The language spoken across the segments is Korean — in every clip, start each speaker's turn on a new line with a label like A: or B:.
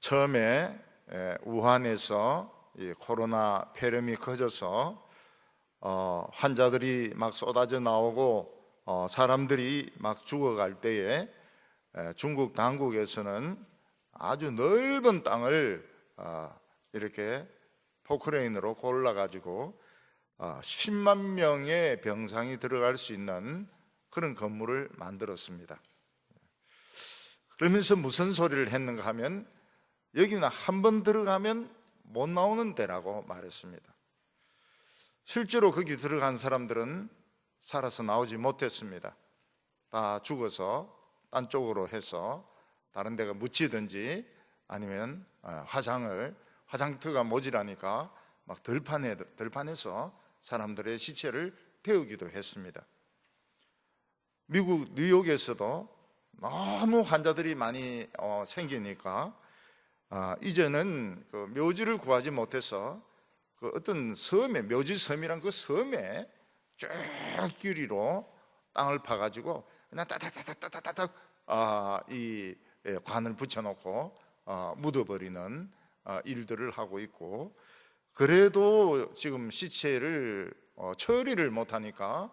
A: 처음에 우한에서 이 코로나 폐렴이 커져서 환자들이 막 쏟아져 나오고 사람들이 막 죽어갈 때에 중국 당국에서는 아주 넓은 땅을 이렇게 포크레인으로 골라가지고 10만 명의 병상이 들어갈 수 있는 그런 건물을 만들었습니다. 그러면서 무슨 소리를 했는가 하면 여기는 한 번 들어가면 못 나오는 데라고 말했습니다. 실제로 거기 들어간 사람들은 살아서 나오지 못했습니다. 다 죽어서 딴 쪽으로 해서 다른 데가 묻히든지 아니면 화장터가 모자라니까 막 들판에서 사람들의 시체를 태우기도 했습니다. 미국 뉴욕에서도 너무 환자들이 많이 생기니까 이제는 그 묘지를 구하지 못해서 그 어떤 섬에, 묘지섬이란 그 섬에 쭉 길이로 땅을 파가지고 그냥 따닥따닥따닥따닥 이 관을 붙여놓고 묻어버리는 일들을 하고 있고, 그래도 지금 시체를 처리를 못하니까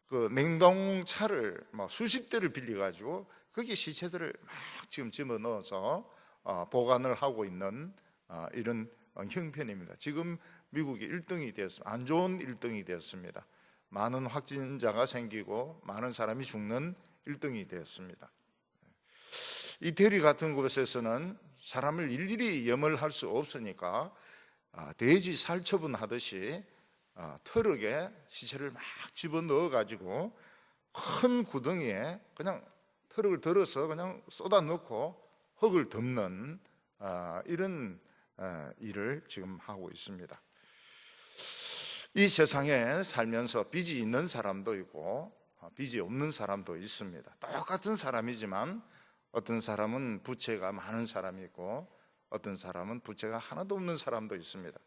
A: 그 냉동차를 수십 대를 빌려가지고 거기 시체들을 막 지금 집어넣어서 보관을 하고 있는 이런 형편입니다. 지금 미국이 1등이 되었습니다. 안 좋은 1등이 되었습니다. 많은 확진자가 생기고 많은 사람이 죽는 1등이 되었습니다. 이태리 같은 곳에서는 사람을 일일이 염을 수 없으니까 돼지 살처분 하듯이 트럭에 시체를 막 집어넣어 가지고 큰 구덩이에 그냥 트럭을 들어서 그냥 쏟아 넣고 흙을 덮는 이런 일을 지금 하고 있습니다. 이 세상에 살면서 빚이 있는 사람도 있고 빚이 없는 사람도 있습니다. 똑같은 사람이지만 어떤 사람은 부채가 많은 사람이 있고 어떤 사람은 부채가 하나도 없는 사람도 있습니다.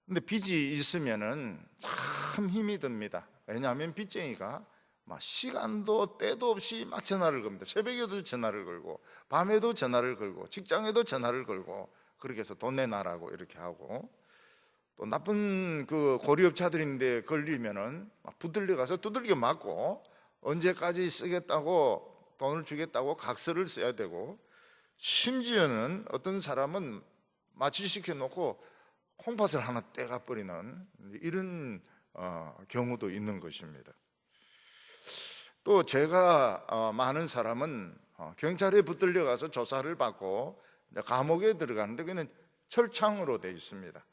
A: 근데 빚이 있으면은 참 힘이 듭니다. 왜냐하면 빚쟁이가 막 시간도 때도 없이 막 전화를 겁니다. 새벽에도 전화를 걸고 밤에도 전화를 걸고 직장에도 전화를 걸고 그렇게 해서 돈 내놔라고 이렇게 하고, 또 나쁜 그 고리업자들인데 걸리면은 막 붙들려 가서 두들겨 맞고 언제까지 쓰겠다고 돈을 주겠다고 각서를 써야 되고, 심지어는 어떤 사람은 마취시켜 놓고 콩팥을 하나 떼가 버리는 이런 경우도 있는 것입니다. 또 제가 많은 사람은 경찰에 붙들려 가서 조사를 받고 감옥에 들어가는데 그는 철창으로 되어 있습니다.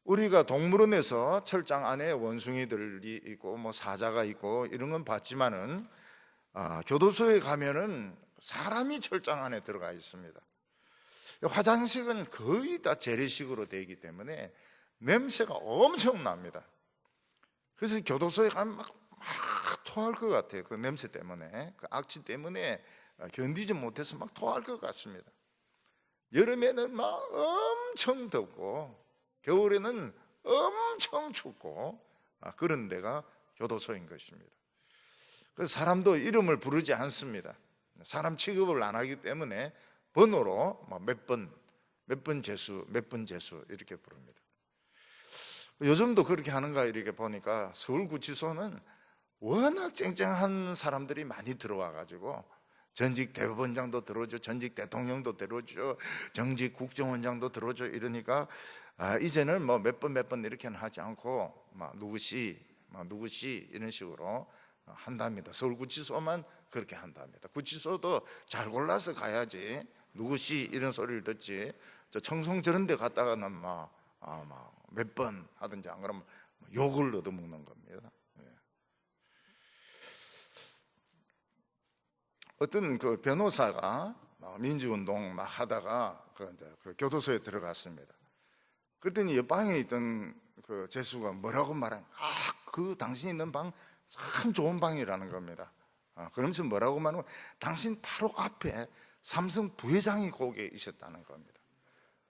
A: 우리가 동물원에서 철장 안에 원숭이들이 있고 사자가 있고 이런 건 봤지만은 교도소에 가면은 사람이 철장 안에 들어가 있습니다. 화장실은 거의 다 재래식으로 되기 때문에 냄새가 엄청납니다. 그래서 교도소에 가면 막 토할 것 같아요. 그 냄새 때문에, 그 악취 때문에 견디지 못해서 막 토할 것 같습니다. 여름에는 막 엄청 덥고 겨울에는 엄청 춥고 그런 데가 교도소인 것입니다. 그래서 사람도 이름을 부르지 않습니다. 사람 취급을 안 하기 때문에 번호로 몇 번 재수 이렇게 부릅니다. 요즘도 그렇게 하는가 이렇게 보니까 서울구치소는 워낙 쨍쨍한 사람들이 많이 들어와 가지고 전직 대법원장도 들어오죠, 전직 대통령도 들어오죠, 정직 국정원장도 들어오죠. 이러니까 이제는 몇 번 이렇게는 하지 않고 누구시 이런 식으로 한답니다. 서울구치소만 그렇게 한답니다. 구치소도 잘 골라서 가야지 누구시 이런 소리를 듣지, 저 청송 저런 데 갔다가는 몇 번 하든지 안 그러면 욕을 얻어먹는 겁니다. 어떤 그 변호사가 민주운동 막 하다가 그 교도소에 들어갔습니다. 그랬더니 옆방에 있던 그 재수가 뭐라고 말한? 그 당신 있는 방 참 좋은 방이라는 겁니다. 그러면서 뭐라고 말하면 당신 바로 앞에 삼성 부회장이 거기에 있었다는 겁니다.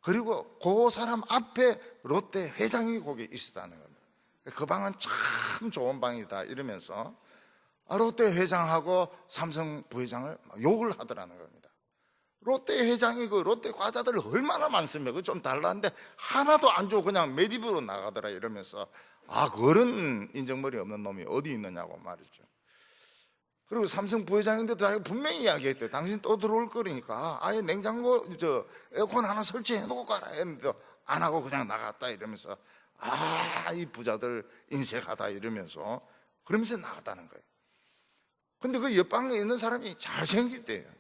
A: 그리고 그 사람 앞에 롯데 회장이 거기에 있었다는 겁니다. 그 방은 참 좋은 방이다 이러면서 롯데 회장하고 삼성 부회장을 욕을 하더라는 겁니다. 롯데 회장이 그 롯데 과자들 얼마나 많습니까? 그 좀 달라는데 하나도 안 주고 그냥 매입으로 나가더라 이러면서, 그런 인정머리 없는 놈이 어디 있느냐고 말이죠. 그리고 삼성 부회장인데도 분명히 이야기했대요. 당신 또 들어올 거니까 아예 냉장고 에어컨 하나 설치해 놓고 가라 했는데 안 하고 그냥 나갔다 이러면서, 이 부자들 인색하다 이러면서, 그러면서 나갔다는 거예요. 근데 그 옆방에 있는 사람이 잘생겼대요.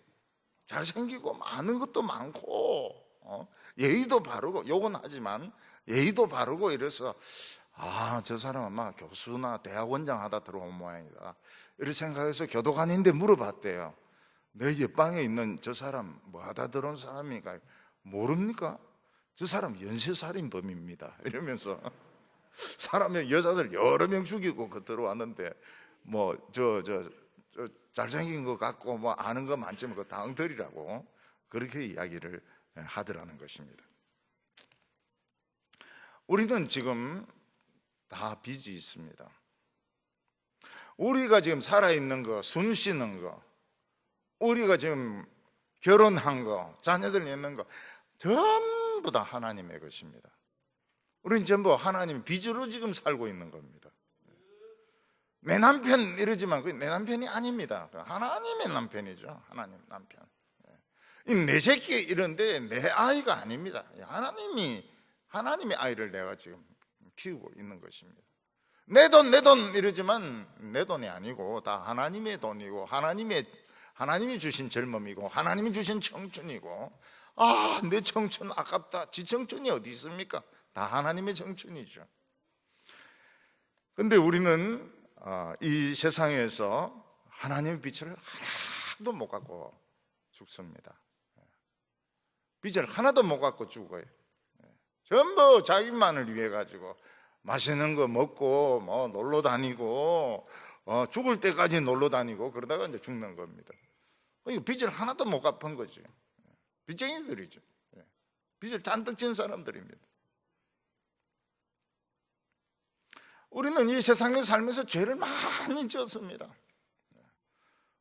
A: 잘생기고 아는 것도 많고, 예의도 바르고, 욕은 하지만 예의도 바르고 이래서, 저 사람 아마 교수나 대학원장 하다 들어온 모양이다 이렇게 생각해서 교도관인데 물어봤대요. 내 옆방에 있는 저 사람 뭐 하다 들어온 사람이니까 모릅니까? 저 사람 연쇄살인범입니다 이러면서, 사람의 여자들 여러 명 죽이고 들어왔는데 뭐 잘생긴 것 같고 뭐 아는 거 많지만 그 당들이라고 그렇게 이야기를 하더라는 것입니다. 우리는 지금 다 빚이 있습니다. 우리가 지금 살아있는 거, 숨 쉬는 거, 우리가 지금 결혼한 거, 자녀들 있는 거 전부 다 하나님의 것입니다. 우리는 전부 하나님 빚으로 지금 살고 있는 겁니다. 내 남편 이러지만 그게 내 남편이 아닙니다. 하나님의 남편이죠. 하나님 남편. 이 내 새끼 이런데 내 아이가 아닙니다. 하나님의 아이를 내가 지금 키우고 있는 것입니다. 내 돈 이러지만 내 돈이 아니고 다 하나님의 돈이고, 하나님이 주신 젊음이고, 하나님이 주신 청춘이고, 내 청춘 아깝다. 지 청춘이 어디 있습니까? 다 하나님의 청춘이죠. 근데 우리는 이 세상에서 하나님의 빛을 하나도 못 갖고 죽습니다. 빛을 하나도 못 갖고 죽어요. 전부 자기만을 위해 가지고 맛있는 거 먹고 뭐 놀러 다니고, 죽을 때까지 놀러 다니고 그러다가 이제 죽는 겁니다. 이거 빚을 하나도 못 갚은 거죠. 빚쟁이들이죠. 빚을 잔뜩 진 사람들입니다. 우리는 이 세상에 살면서 죄를 많이 지었습니다.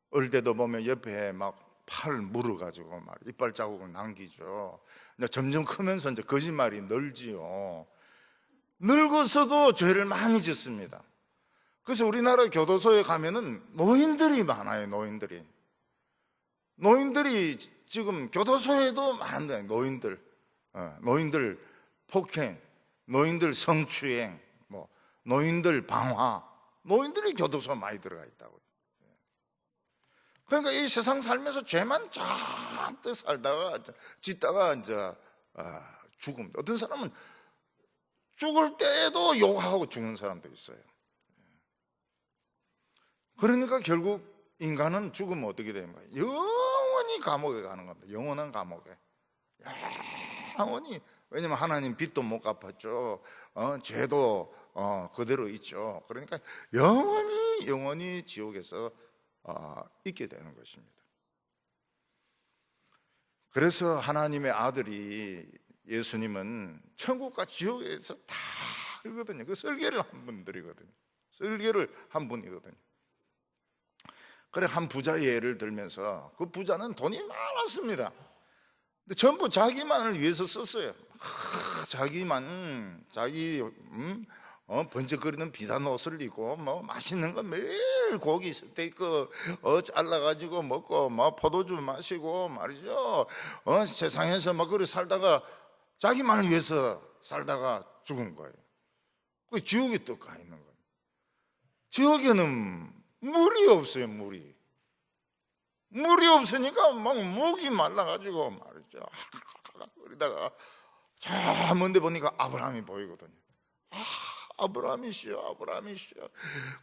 A: 어릴 때도 보면 옆에 막 팔 물어가지고 막 이빨 자국을 남기죠. 점점 크면서 이제 거짓말이 늘지요. 늙어서도 죄를 많이 짓습니다. 그래서 우리나라 교도소에 가면은 노인들이 많아요. 노인들이 지금 교도소에도 많아요. 노인들 폭행, 노인들 성추행, 노인들 방화, 노인들이 교도소에 많이 들어가 있다고요. 그러니까 이 세상 살면서 죄만 잔뜩 살다가 짓다가 이제 죽음. 어떤 사람은 죽을 때에도 욕하고 죽는 사람도 있어요. 그러니까 결국 인간은 죽으면 어떻게 됩니까? 영원히 감옥에 가는 겁니다. 영원한 감옥에. 영원히. 왜냐면 하나님 빚도 못 갚았죠. 죄도 그대로 있죠. 그러니까 영원히 지옥에서 있게 되는 것입니다. 그래서 하나님의 아들이 예수님은 천국과 지옥에서 다 알거든요. 그 설계를 한 분들이거든요. 설계를 한 분이거든요. 그래, 한 부자의 예를 들면서, 그 부자는 돈이 많았습니다. 근데 전부 자기만을 위해서 썼어요. 자기 번쩍거리는 비단 옷을 입고 맛있는 거 매일 고기 스테이크 잘라가지고 먹고 포도주 마시고 말이죠. 세상에서 그래 살다가 자기만을 위해서 살다가 죽은 거예요. 그 지옥에 또 가 있는 거예요. 지옥에는 물이 없어요. 물이 없으니까 막 목이 말라가지고 말이죠. 그러다가 저 먼데 보니까 아브라함이 보이거든요. 아브라함이시여.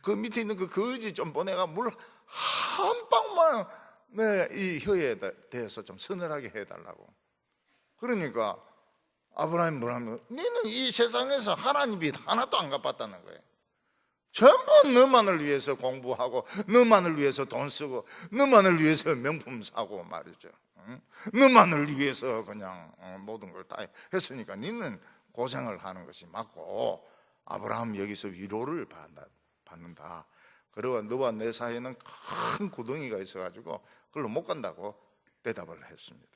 A: 그 밑에 있는 그 거지 좀 보내가 물 한 방만 이 혀에 대해서 좀 서늘하게 해달라고. 그러니까 아브라함이 뭐라면, 너는 이 세상에서 하나님이 하나도 안 갚았다는 거예요. 전부 너만을 위해서 공부하고, 너만을 위해서 돈 쓰고, 너만을 위해서 명품 사고 말이죠. 너만을 위해서 그냥 모든 걸 다 했으니까 너는 고생을 하는 것이 맞고, 아브라함 여기서 위로를 받는다. 그리고 너와 내 사이에는 큰 구덩이가 있어가지고 그걸로 못 간다고 대답을 했습니다.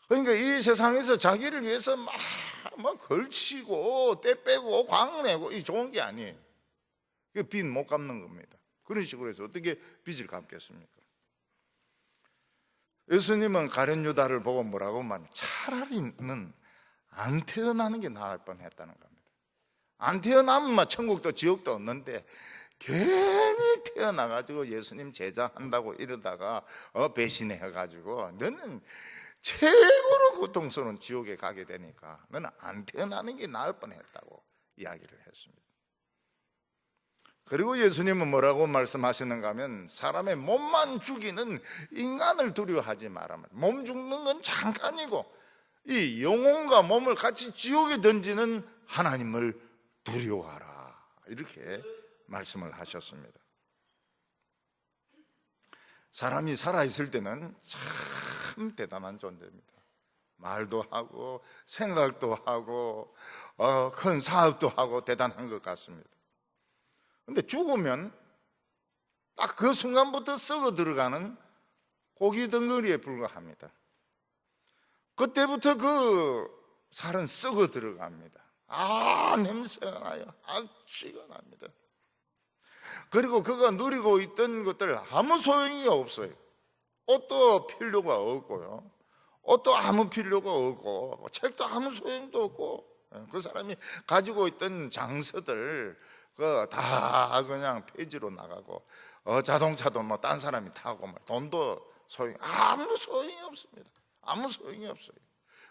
A: 그러니까 이 세상에서 자기를 위해서 막 걸치고 때 빼고 광내고 이 좋은 게 아니에요. 빚 못 갚는 겁니다. 그런 식으로 해서 어떻게 빚을 갚겠습니까? 예수님은 가룟 유다를 보고 뭐라고 말하면 차라리는 안 태어나는 게 나을 뻔했다는 겁니다. 안 태어나면 천국도 지옥도 없는데 괜히 태어나가지고 예수님 제자한다고 이러다가 배신해가지고 너는 최고로 고통스러운 지옥에 가게 되니까 너는 안 태어나는 게 나을 뻔했다고 이야기를 했습니다. 그리고 예수님은 뭐라고 말씀하시는가 하면 사람의 몸만 죽이는 인간을 두려워하지 말아라. 몸 죽는 건 잠깐이고 이 영혼과 몸을 같이 지옥에 던지는 하나님을 두려워하라, 이렇게 말씀을 하셨습니다. 사람이 살아있을 때는 참 대단한 존재입니다. 말도 하고 생각도 하고 큰 사업도 하고 대단한 것 같습니다. 근데 죽으면 딱 그 순간부터 썩어 들어가는 고기 덩어리에 불과합니다. 그때부터 그 살은 썩어 들어갑니다. 냄새가 나요. 악취가 납니다. 그리고 그가 누리고 있던 것들 아무 소용이 없어요. 옷도 필요가 없고요, 옷도 아무 필요가 없고 책도 아무 소용도 없고 그 사람이 가지고 있던 장서들 다 그냥 폐지로 나가고 자동차도 딴 사람이 타고 돈도 아무 소용이 없습니다. 아무 소용이 없어요.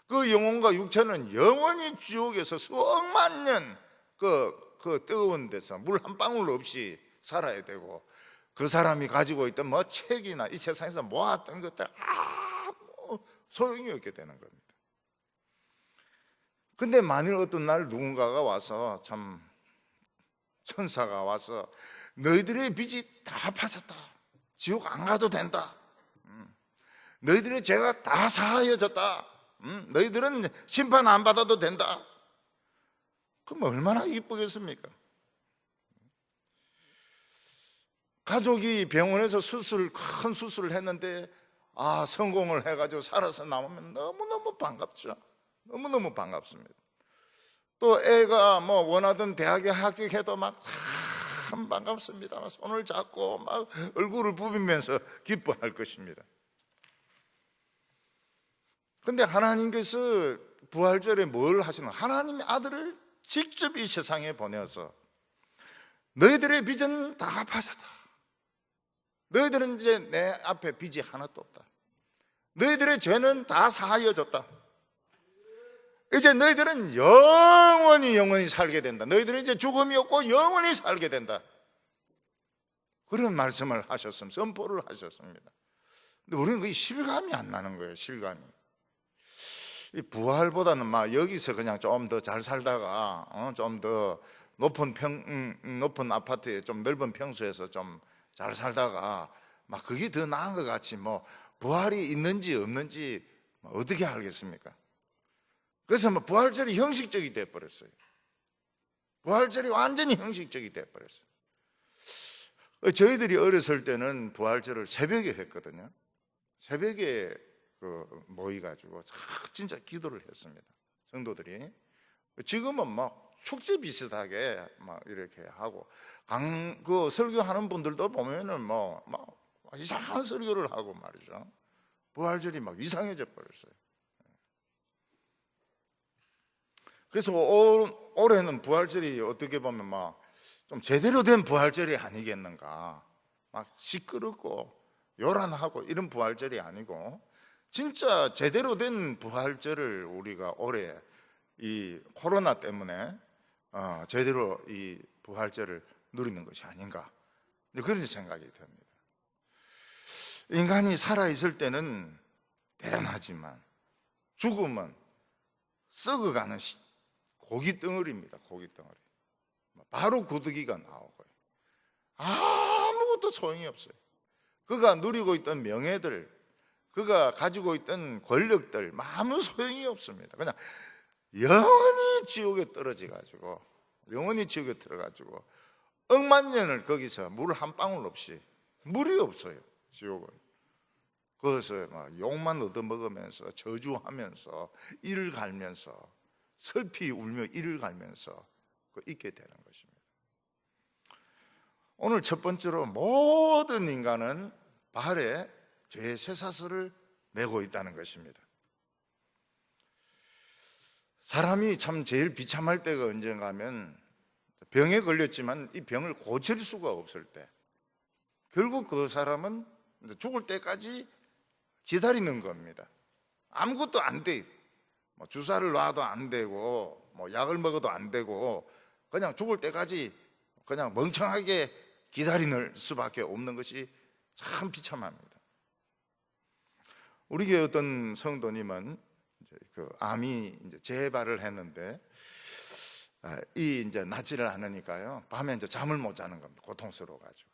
A: 그 영혼과 육체는 영원히 지옥에서 수억만 년 그 뜨거운 데서 물 한 방울 없이 살아야 되고 그 사람이 가지고 있던 책이나 이 세상에서 모았던 것들 아무 소용이 없게 되는 겁니다. 근데 만일 어떤 날 누군가가 와서 천사가 와서 너희들의 빚이 다 파졌다, 지옥 안 가도 된다, 너희들의 죄가 다 사하여졌다, 너희들은 심판 안 받아도 된다, 그럼 얼마나 기쁘겠습니까? 가족이 병원에서 큰 수술을 했는데 성공을 해가지고 살아서 나오면 너무너무 반갑죠. 너무너무 반갑습니다. 또 애가 원하던 대학에 합격해도 참 반갑습니다. 손을 잡고 얼굴을 부비면서 기뻐할 것입니다. 그런데 하나님께서 부활절에 뭘 하시는? 하나님의 아들을 직접 이 세상에 보내어서 너희들의 빚은 다 갚아졌다, 너희들은 이제 내 앞에 빚이 하나도 없다, 너희들의 죄는 다 사하여졌다, 이제 너희들은 영원히 살게 된다, 너희들은 이제 죽음이 없고 영원히 살게 된다, 그런 말씀을 하셨습니다. 선포를 하셨습니다. 근데 우리는 그게 실감이 안 나는 거예요. 실감이. 이 부활보다는 여기서 그냥 좀 더 잘 살다가 좀 더 높은 아파트에 좀 넓은 평수에서 좀 잘 살다가 그게 더 나은 것 같지 부활이 있는지 없는지 어떻게 알겠습니까? 그래서 부활절이 형식적이 돼버렸어요. 부활절이 완전히 형식적이 돼버렸어요. 저희들이 어렸을 때는 부활절을 새벽에 했거든요. 새벽에 모이가지고 진짜 기도를 했습니다. 성도들이. 지금은 축제 비슷하게 이렇게 하고 그 설교하는 분들도 보면은 이상한 설교를 하고 말이죠. 부활절이 이상해져 버렸어요. 그래서 올해는 부활절이 어떻게 보면 좀 제대로 된 부활절이 아니겠는가. 시끄럽고 요란하고 이런 부활절이 아니고 진짜 제대로 된 부활절을 우리가 올해 이 코로나 때문에 제대로 이 부활절을 누리는 것이 아닌가, 그런 생각이 듭니다. 인간이 살아있을 때는 대단하지만 죽으면 썩어가는 고기 덩어리입니다. 고기 덩어리. 바로 고데기가 나오고요. 아무것도 소용이 없어요. 그가 누리고 있던 명예들, 그가 가지고 있던 권력들 아무 소용이 없습니다. 그냥 영원히 지옥에 떨어져가지고 영원히 지옥에 들어가지고 억만 년을 거기서 물 한 방울 없이, 물이 없어요. 지옥은 거기서 막 욕만 얻어먹으면서 저주하면서 이를 갈면서 슬피 울며 이를 갈면서 있게 되는 것입니다. 오늘 첫 번째로 모든 인간은 발에 죄의 쇠사슬을 메고 있다는 것입니다. 사람이 참 제일 비참할 때가 언젠가 하면 병에 걸렸지만 이 병을 고칠 수가 없을 때, 결국 그 사람은 죽을 때까지 기다리는 겁니다. 아무것도 안 돼. 뭐 주사를 놔도 안 되고 뭐 약을 먹어도 안 되고 그냥 죽을 때까지 그냥 멍청하게 기다리는 수밖에 없는 것이 참 비참합니다. 우리 교회 어떤 성도님은 그 암이 이제 재발을 했는데 이제 낫지를 않으니까요, 밤에 이제 잠을 못 자는 겁니다. 고통스러워 가지고.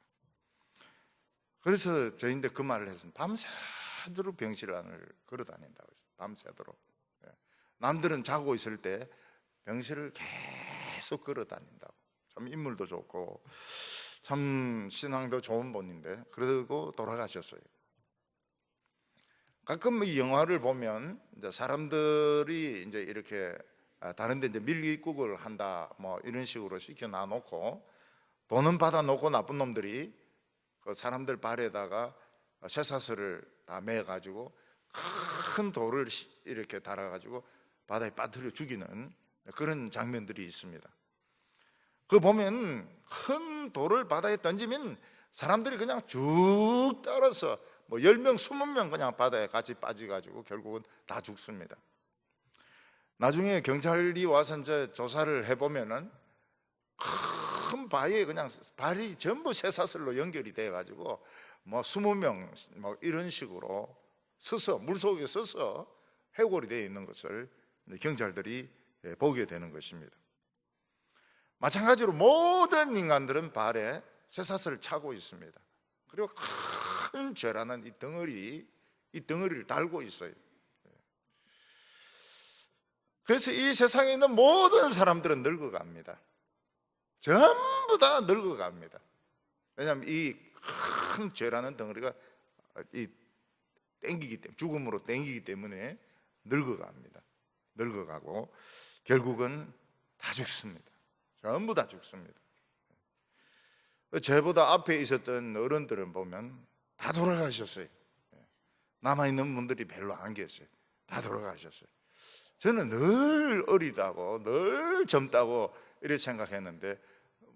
A: 그래서 저희인데 그 말을 했습니다. 밤새도록 병실안을 걸어 다닌다고 했어요. 밤새도록. 남들은 자고 있을 때 병실을 계속 걸어 다닌다고. 참 인물도 좋고 참 신앙도 좋은 분인데 그러고 돌아가셨어요. 가끔 이 영화를 보면 이제 사람들이 이제 이렇게 다른데 이제 밀기국을 한다 뭐 이런 식으로 시켜 놔놓고 돈은 받아 놓고 나쁜 놈들이 그 사람들 발에다가 쇠사슬을 다 매가지고 큰 돌을 이렇게 달아가지고 바다에 빠뜨려 죽이는 그런 장면들이 있습니다. 그거 보면 큰 돌을 바다에 던지면 사람들이 그냥 쭉 따라서 뭐 10명, 20명 그냥 바다에 같이 빠져가지고 결국은 다 죽습니다. 나중에 경찰이 와서 이제 조사를 해보면은 큰 바위에 그냥 발이 전부 쇠사슬로 연결이 돼가지고 뭐 20명 뭐 이런 식으로 서서 물속에 서서 해골이 되어 있는 것을 경찰들이 보게 되는 것입니다. 마찬가지로 모든 인간들은 발에 쇠사슬을 차고 있습니다. 그리고 큰 죄라는 이 덩어리를 달고 있어요. 그래서 이 세상에 있는 모든 사람들은 늙어갑니다. 전부 다 늙어갑니다. 왜냐하면 이 큰 죄라는 덩어리가 땡기기 때문에, 죽음으로 땡기기 때문에 늙어갑니다. 늙어가고 결국은 다 죽습니다. 전부 다 죽습니다. 저보다 앞에 있었던 어른들은 보면 다 돌아가셨어요. 남아있는 분들이 별로 안 계세요. 다 돌아가셨어요. 저는 늘 어리다고 늘 젊다고 이렇게 생각했는데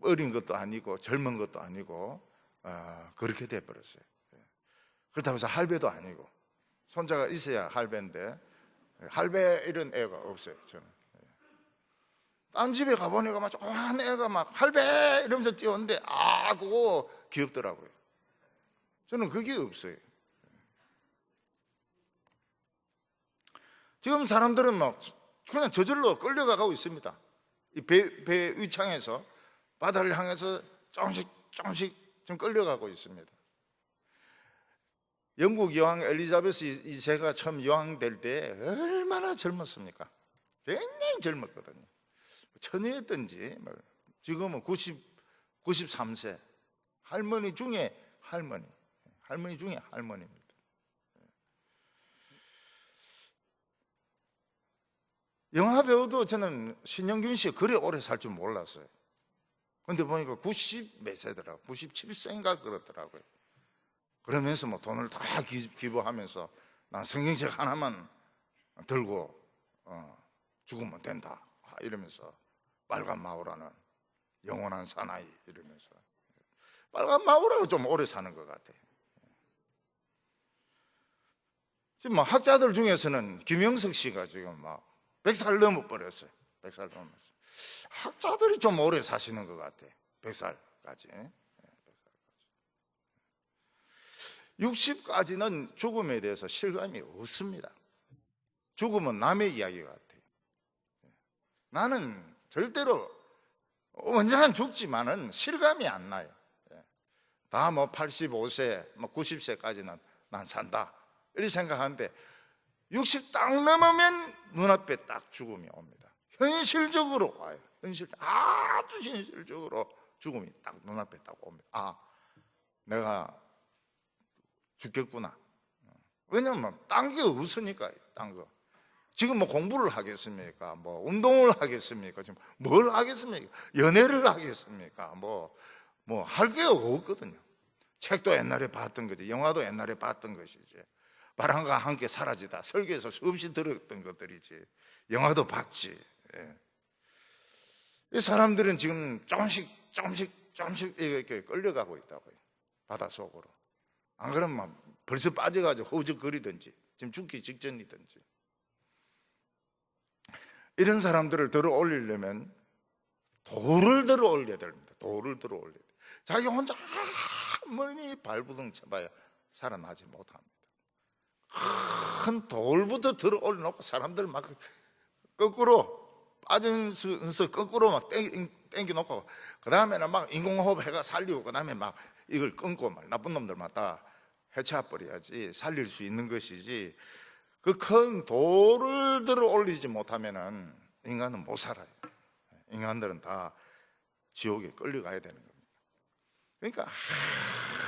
A: 어린 것도 아니고 젊은 것도 아니고 그렇게 돼버렸어요. 그렇다고 해서 할배도 아니고, 손자가 있어야 할배인데 할배 이런 애가 없어요. 저는 딴 집에 가보니까 막 조그만 애가 막 할배 이러면서 뛰어오는데 그거 귀엽더라고요. 저는 그게 없어요. 지금 사람들은 막 그냥 저절로 끌려가고 있습니다. 이 배 위창에서 바다를 향해서 조금씩 좀 끌려가고 있습니다. 영국 여왕 엘리자베스 2세가 처음 여왕 될 때 얼마나 젊었습니까? 굉장히 젊었거든요. 처녀였던지 지금은 93세 할머니 중에 할머니입니다. 영화 배우도 저는 신영균 씨 그리 오래 살 줄 몰랐어요. 근데 보니까 90 몇 세더라고요. 97세인가 그렇더라고요. 그러면서 뭐 돈을 다 기부하면서 난 성경책 하나만 들고 죽으면 된다 이러면서 빨간 마오라는 영원한 사나이 이러면서 빨간 마오라가 좀 오래 사는 것 같아. 지금 뭐 학자들 중에서는 김영석 씨가 지금 막 100살 넘어버렸어요. 100살 넘었어요. 학자들이 좀 오래 사시는 것 같아. 100살까지. 60까지는 죽음에 대해서 실감이 없습니다. 죽음은 남의 이야기 같아요. 나는 절대로 언젠간 죽지만은 실감이 안 나요. 다 뭐 85세, 뭐 90세까지는 난 산다 이렇게 생각하는데 60 딱 넘으면 눈앞에 딱 죽음이 옵니다. 현실적으로 와요. 아주 현실적으로 죽음이 딱 눈앞에 딱 옵니다. 내가 죽겠구나. 왜냐하면 딴 게 없으니까. 딴 거. 지금 뭐 공부를 하겠습니까? 뭐 운동을 하겠습니까? 지금 뭘 하겠습니까? 연애를 하겠습니까? 뭐 할 게 없거든요. 책도 옛날에 봤던 거지, 영화도 옛날에 봤던 것이지, 바람과 함께 사라지다 설교에서 수없이 들었던 것들이지, 영화도 봤지. 예. 이 사람들은 지금 조금씩 이렇게 끌려가고 있다고요. 바다 속으로. 안 그러면 벌써 빠져가지고 허우적거리든지 지금 죽기 직전이든지. 이런 사람들을 들어 올리려면 돌을 들어 올려야 됩니다. 돌을 들어 올려야 돼요. 자기 혼자 아무리 발부둥 쳐봐야 살아나지 못합니다. 큰 돌부터 들어 올려놓고 사람들 막 거꾸로 빠져서 거꾸로 막 땡겨놓고, 그 다음에는 막 인공호흡 해가 살리고, 그 다음에 막 이걸 끊고 막 나쁜 놈들만 다 해체해버려야지 살릴 수 있는 것이지, 그 큰 돌을 들어 올리지 못하면은 인간은 못 살아요. 인간들은 다 지옥에 끌려가야 되는 겁니다. 그러니까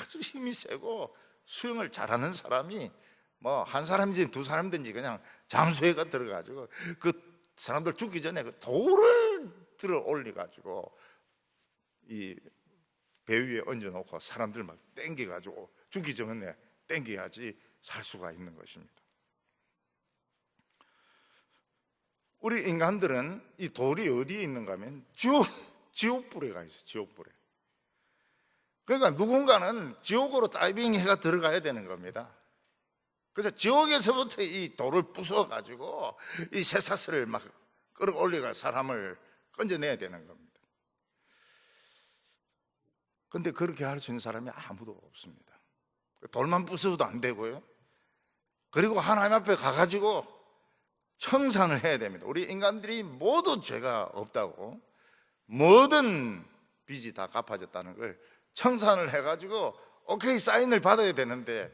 A: 아주 힘이 세고 수영을 잘하는 사람이 뭐 한 사람이든지 두 사람이든지 그냥 잠수해가 들어가지고 그 사람들 죽기 전에 그 돌을 들어 올려가지고 이 배 위에 얹어놓고 사람들 막 땡겨가지고 죽기 전에 땡겨야지 살 수가 있는 것입니다. 우리 인간들은 이 돌이 어디에 있는가 하면 지옥불에가 있어요. 지옥불에. 그러니까 누군가는 지옥으로 다이빙 해가 들어가야 되는 겁니다. 그래서 지옥에서부터 이 돌을 부숴가지고 이 쇠사슬을 막 끌어올려가 사람을 건져내야 되는 겁니다. 그런데 그렇게 할 수 있는 사람이 아무도 없습니다. 돌만 부숴도 안 되고요. 그리고 하나님 앞에 가가지고 청산을 해야 됩니다. 우리 인간들이 모두 죄가 없다고, 모든 빚이 다 갚아졌다는 걸 청산을 해가지고 오케이 사인을 받아야 되는데,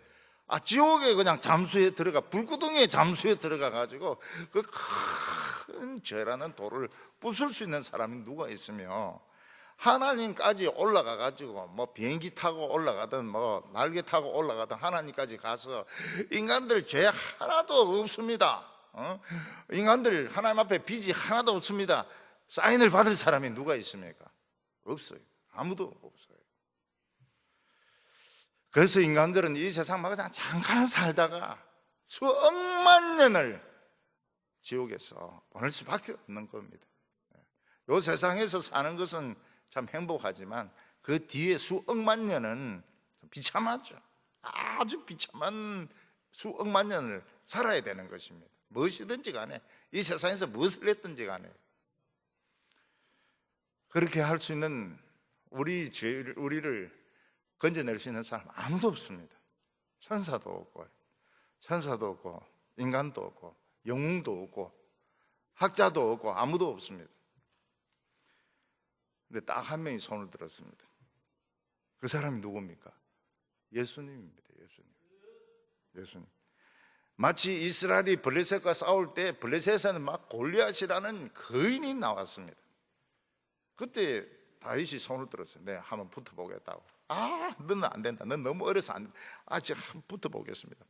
A: 지옥에 그냥 잠수에 들어가, 불구덩이에 잠수에 들어가 가지고 그 큰 죄라는 돌을 부술 수 있는 사람이 누가 있으며, 하나님까지 올라가 가지고 뭐 비행기 타고 올라가든 뭐 날개 타고 올라가든 하나님까지 가서 인간들 죄 하나도 없습니다. 인간들 하나님 앞에 빚이 하나도 없습니다. 사인을 받을 사람이 누가 있습니까? 없어요. 아무도 없어요. 그래서 인간들은 이 세상 막 그냥 잠깐 살다가 수억만 년을 지옥에서 보낼 수밖에 없는 겁니다. 이 세상에서 사는 것은 참 행복하지만 그 뒤에 수억만 년은 비참하죠. 아주 비참한 수억만 년을 살아야 되는 것입니다. 무엇이든지 간에, 이 세상에서 무엇을 했든지 간에. 그렇게 할 수 있는 우리를 건져낼 수 있는 사람 아무도 없습니다. 천사도 없고 인간도 없고 영웅도 없고 학자도 없고 아무도 없습니다. 근데 딱 한 명이 손을 들었습니다. 그 사람이 누굽니까? 예수님입니다. 예수님. 마치 이스라엘이 블레셋과 싸울 때 블레셋에서는 막 골리앗이라는 거인이 나왔습니다. 그때 다윗이 손을 들었어요. 네, 한번 붙어보겠다고. 너는 안 된다. 넌 너무 어려서 안 된다. 제가 한번 붙어보겠습니다.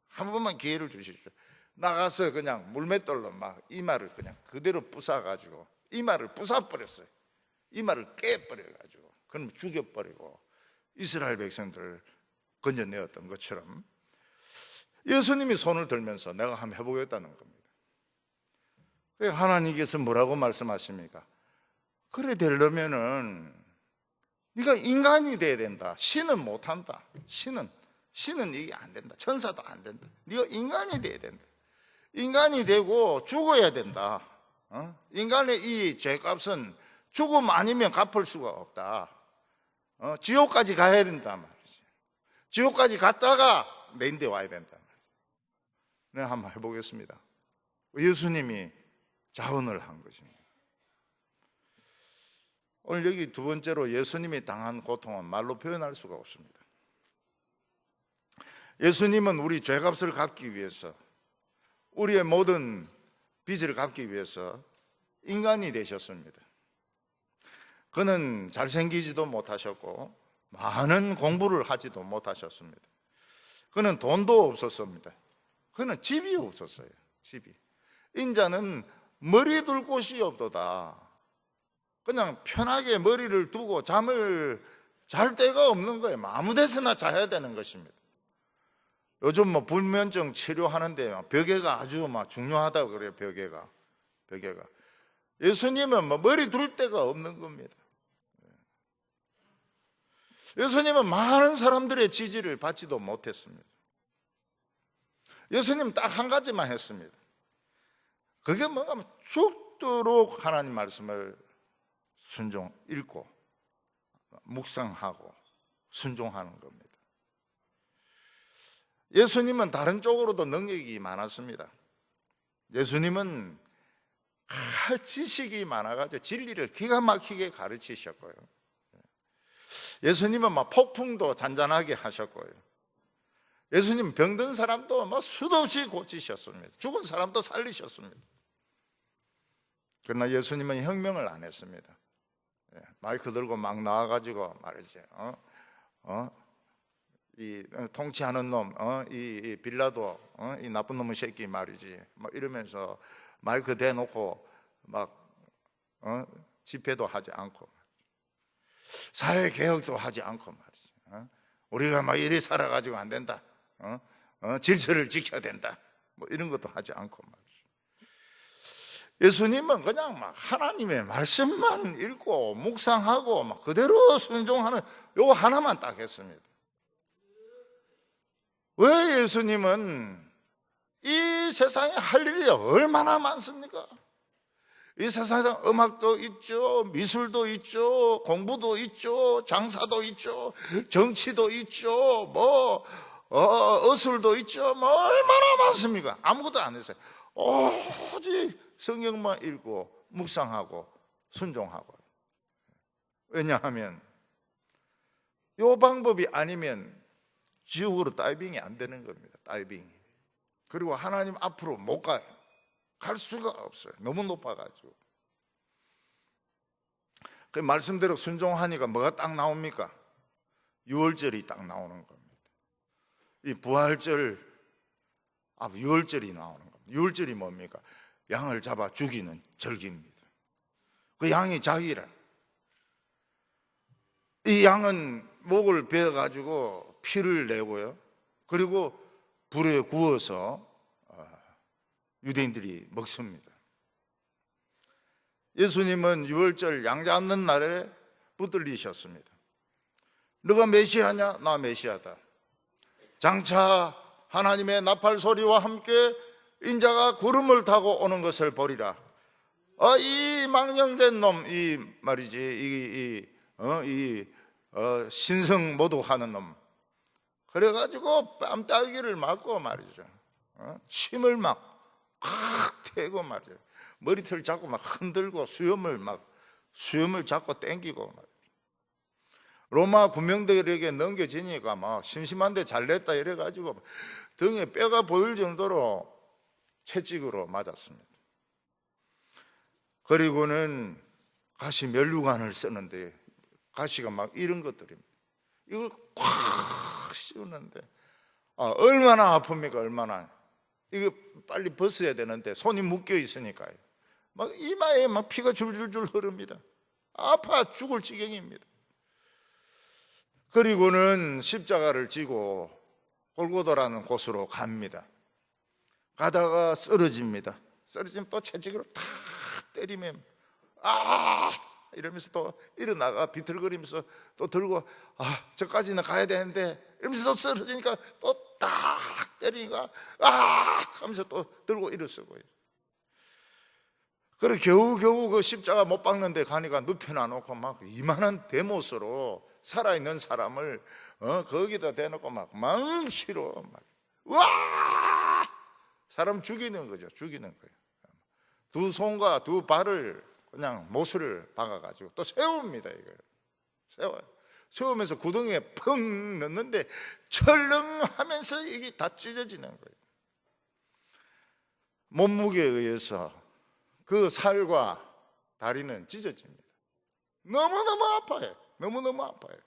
A: 한 번만 기회를 주십시오. 나가서 그냥 물맷돌로 막 이마를 그냥 그대로 부숴가지고 이마를 부숴버렸어요. 이마를 깨버려가지고 그럼 죽여버리고 이스라엘 백성들을 건져내었던 것처럼 예수님이 손을 들면서 내가 한번 해보겠다는 겁니다. 하나님께서 뭐라고 말씀하십니까? 그래 되려면은 네가 인간이 돼야 된다. 신은 못한다. 신은 이게 안 된다. 천사도 안 된다. 네가 인간이 돼야 된다. 인간이 되고 죽어야 된다. 인간의 이 죄값은 죽음 아니면 갚을 수가 없다. 지옥까지 가야 된단 말이지. 지옥까지 갔다가 내 인데 와야 된단 말이지. 내가 한번 해보겠습니다. 예수님이 자원을 한 것입니다. 오늘 여기 두 번째로 예수님이 당한 고통은 말로 표현할 수가 없습니다. 예수님은 우리 죄값을 갚기 위해서, 우리의 모든 빚을 갚기 위해서 인간이 되셨습니다. 그는 잘생기지도 못하셨고 많은 공부를 하지도 못하셨습니다. 그는 돈도 없었습니다. 그는 집이 없었어요. 집이. 인자는 머리 둘 곳이 없도다. 그냥 편하게 머리를 두고 잠을 잘 데가 없는 거예요. 아무 데서나 자야 되는 것입니다. 요즘 뭐 불면증 치료하는데 벽에가 아주 막 중요하다고 그래요. 벽에가. 예수님은 뭐 머리 둘 데가 없는 겁니다. 예수님은 많은 사람들의 지지를 받지도 못했습니다. 예수님은 딱 한 가지만 했습니다. 그게 뭔가 하면 죽도록 하나님 말씀을 읽고 묵상하고 순종하는 겁니다. 예수님은 다른 쪽으로도 능력이 많았습니다. 예수님은 지식이 많아가지고 진리를 기가 막히게 가르치셨고요. 예수님은 막 폭풍도 잔잔하게 하셨고요. 예수님 병든 사람도 막 수도 없이 고치셨습니다. 죽은 사람도 살리셨습니다. 그러나 예수님은 혁명을 안 했습니다. 마이크 들고 막 나와가지고 말이지, 이 통치하는 놈, 이 빌라도, 이 나쁜 놈의 새끼 말이지, 막 이러면서 마이크 대놓고 막 집회도 하지 않고 사회 개혁도 하지 않고 말이지. 우리가 막 이리 살아가지고 안 된다. 질서를 지켜야 된다. 뭐 이런 것도 하지 않고 말이지. 예수님은 그냥 막 하나님의 말씀만 읽고 묵상하고 막 그대로 순종하는 요거 하나만 딱 했습니다. 왜 예수님은 이 세상에 할 일이 얼마나 많습니까? 이 세상에 음악도 있죠, 미술도 있죠, 공부도 있죠, 장사도 있죠, 정치도 있죠, 뭐 어술도 있죠. 뭐 얼마나 많습니까? 아무것도 안 했어요. 오직 성경만 읽고 묵상하고 순종하고. 왜냐하면 이 방법이 아니면 지옥으로 다이빙이 안 되는 겁니다. 다이빙이. 그리고 하나님 앞으로 못 가요. 갈 수가 없어요. 너무 높아가지고. 그 말씀대로 순종하니까 뭐가 딱 나옵니까? 유월절이 딱 나오는 겁니다. 이 부활절, 유월절이 나오는 겁니다. 유월절이 뭡니까? 양을 잡아 죽이는 절기입니다. 그 양이 자기라. 이 양은 목을 베어가지고 피를 내고요. 그리고 불에 구워서 유대인들이 먹습니다. 예수님은 유월절 양 잡는 날에 붙들리셨습니다. 너가 메시아냐? 나 메시아다. 장차 하나님의 나팔 소리와 함께 인자가 구름을 타고 오는 것을 보리라. 이 망령된 놈, 이 말이지, 신성 모독하는 놈. 그래가지고 뺨따귀를 맞고 말이죠. 침을 막 태고 말이죠. 머리털 잡고 막 흔들고 수염을 잡고 땡기고 말이죠. 로마 군병들에게 넘겨지니까 막 심심한데 잘됐다 이래가지고 등에 뼈가 보일 정도로 채찍으로 맞았습니다. 그리고는 가시 면류관을 쓰는데 가시가 막 이런 것들입니다. 이걸 꽉 씌우는데 얼마나 아픕니까? 얼마나. 이거 빨리 벗어야 되는데 손이 묶여 있으니까요. 막 이마에 막 피가 줄줄줄 흐릅니다. 아파 죽을 지경입니다. 그리고는 십자가를 지고 골고다라는 곳으로 갑니다. 가다가 쓰러집니다. 쓰러지면 또 채찍으로 탁 때리면 이러면서 또 일어나가 비틀거리면서 또 들고 저까지는 가야 되는데 이러면서 또 쓰러지니까 또 딱 때리니까 하면서 또 들고 일어서고요. 그래 겨우겨우 그 십자가 못 박는데 가니까 눕혀놔 놓고 막 이만한 대못으로 살아있는 사람을 거기다 대놓고 막 망치로 와 사람 죽이는 거죠. 죽이는 거예요. 두 손과 두 발을 그냥 못을 박아가지고 또 세웁니다. 이걸 세워요. 세우면서 구덩이에 펑 넣는데 철렁하면서 이게 다 찢어지는 거예요. 몸무게에 의해서 그 살과 다리는 찢어집니다. 너무너무 아파요. 너무너무 아파요.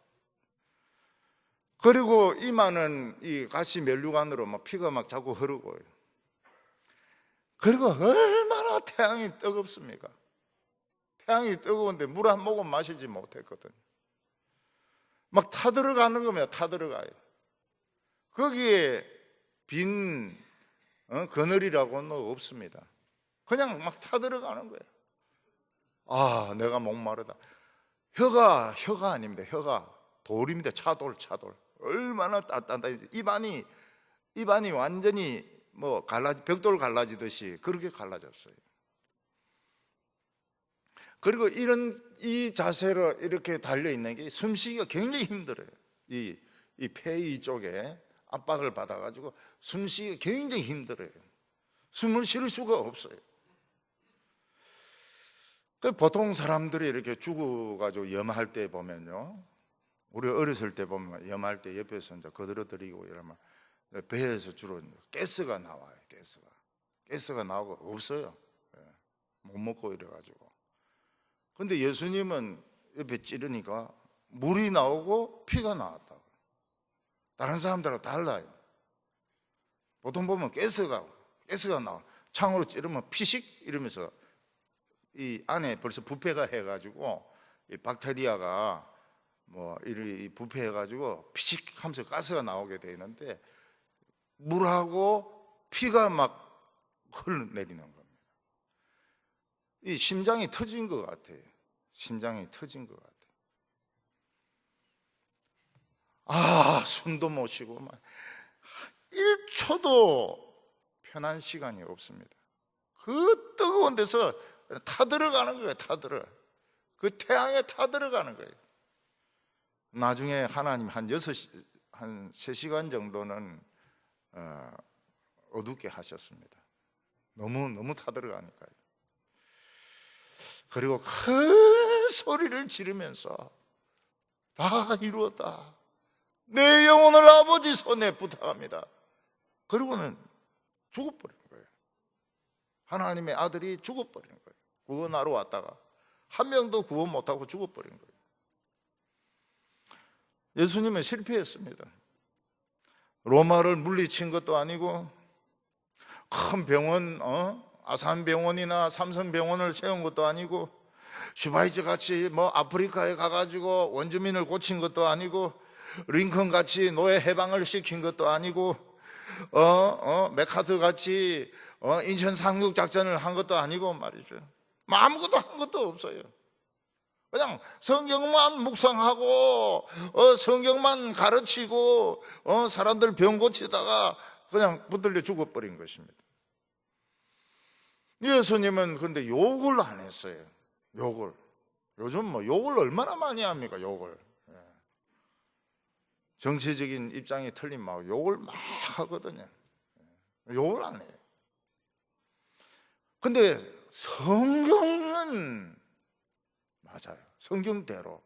A: 그리고 이마는 이 가시 면류관으로 막 피가 막 자꾸 흐르고, 그리고 얼마나 태양이 뜨겁습니까? 태양이 뜨거운데 물 한 모금 마시지 못했거든요. 막 타들어가는 겁니다. 타들어가요. 거기에 빈 그늘이라고는 없습니다. 그냥 막 타들어가는 거예요. 아, 내가 목마르다. 혀가 아닙니다. 혀가 돌입니다. 차돌. 얼마나 단단한지. 입안이 완전히 뭐 벽돌 갈라지듯이 그렇게 갈라졌어요. 그리고 이 자세로 이렇게 달려 있는 게 숨쉬기가 굉장히 힘들어요. 이 폐 쪽에 압박을 받아가지고 숨쉬기가 굉장히 힘들어요. 숨을 쉴 수가 없어요. 보통 사람들이 이렇게 죽어가지고 염할 때 보면요, 우리 어렸을 때 보면 염할 때 옆에서 이제 거들어드리고 이러면 배에서 주로 가스가 나와요. 가스가 나오고 없어요. 못 먹고 이래가지고. 근데 예수님은 옆에 찌르니까 물이 나오고 피가 나왔다고. 다른 사람들하고 달라요. 보통 보면 가스가 나와. 창으로 찌르면 피식 이러면서 이 안에 벌써 부패가 해가지고 이 박테리아가 뭐 이 부패해가지고 피식 하면서 가스가 나오게 돼 있는데, 물하고 피가 막 흘러내리는 겁니다. 이 심장이 터진 것 같아요. 심장이 터진 것 같아요. 아, 숨도 못 쉬고 막 1초도 편한 시간이 없습니다. 그 뜨거운 데서 타들어가는 거예요. 그 태양에 타들어가는 거예요. 나중에 하나님 한 3시간 정도는 어둡게 하셨습니다. 너무 타들어가니까요. 그리고 큰 소리를 지르면서 다 이루었다. 내 영혼을 아버지 손에 부탁합니다. 그리고는 죽어버린 거예요. 하나님의 아들이 죽어버린 거예요. 구원하러 왔다가 한 명도 구원 못하고 죽어버린 거예요. 예수님은 실패했습니다. 로마를 물리친 것도 아니고 큰 병원, 아산병원이나 삼성병원을 세운 것도 아니고 슈바이처 같이 뭐 아프리카에 가가지고 원주민을 고친 것도 아니고 링컨 같이 노예 해방을 시킨 것도 아니고 메카트 같이 인천 상륙 작전을 한 것도 아니고 말이죠. 아무것도 한 것도 없어요. 그냥 성경만 묵상하고 성경만 가르치고 사람들 병 고치다가 그냥 붙들려 죽어버린 것입니다. 예수님은 그런데 욕을 안 했어요. 욕을. 요즘 뭐 욕을 얼마나 많이 합니까? 욕을. 정치적인 입장이 틀린 막 욕을 막 하거든요. 욕을 안 해요. 근데 성경은 맞아요. 성경대로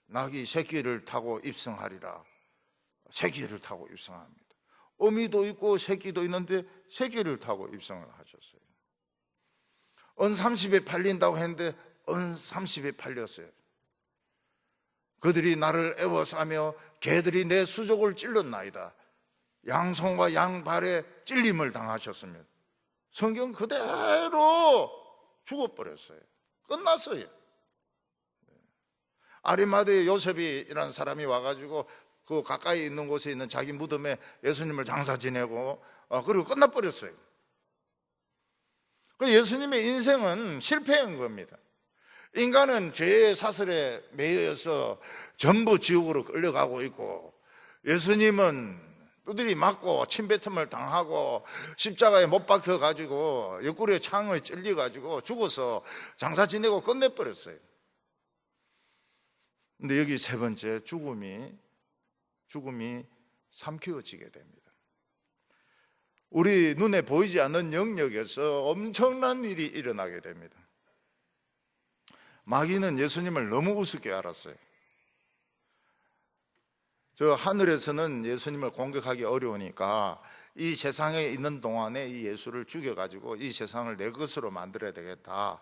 A: 낙이 새끼를 타고 입성하리라. 새끼를 타고 입성합니다. 어미도 있고 새끼도 있는데 새끼를 타고 입성을 하셨어요. 언 30에 팔린다고 했는데 언 30에 팔렸어요. 그들이 나를 애워싸며 개들이 내 수족을 찔렀나이다. 양손과 양발에 찔림을 당하셨습니다. 성경 그대로 죽어버렸어요. 끝났어요. 아리마대 요셉이라는 사람이 와가지고 그 가까이 있는 곳에 있는 자기 무덤에 예수님을 장사 지내고 그리고 끝나버렸어요. 예수님의 인생은 실패한 겁니다. 인간은 죄의 사슬에 매여서 전부 지옥으로 끌려가고 있고, 예수님은 두드리 맞고 침뱉음을 당하고 십자가에 못 박혀가지고 옆구리에 창을 찔려가지고 죽어서 장사 지내고 끝내버렸어요. 근데 여기 세 번째, 죽음이 삼키워지게 됩니다. 우리 눈에 보이지 않는 영역에서 엄청난 일이 일어나게 됩니다. 마귀는 예수님을 너무 우습게 알았어요. 저 하늘에서는 예수님을 공격하기 어려우니까 이 세상에 있는 동안에 이 예수를 죽여가지고 이 세상을 내 것으로 만들어야 되겠다.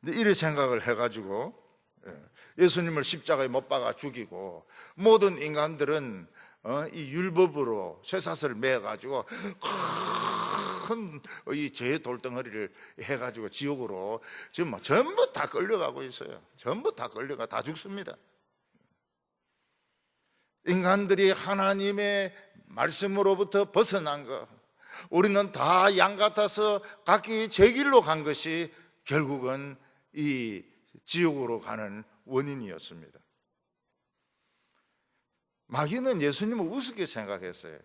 A: 이런 생각을 해가지고 예수님을 십자가에 못 박아 죽이고, 모든 인간들은 이 율법으로 쇠사슬을 매가지고 큰 이 죄의 돌덩어리를 해가지고 지옥으로 지금 뭐 전부 다 끌려가고 있어요. 전부 다 끌려가 다 죽습니다. 인간들이 하나님의 말씀으로부터 벗어난 것, 우리는 다 양 같아서 각기 제 길로 간 것이 결국은 이 지옥으로 가는 원인이었습니다. 마귀는 예수님을 우습게 생각했어요.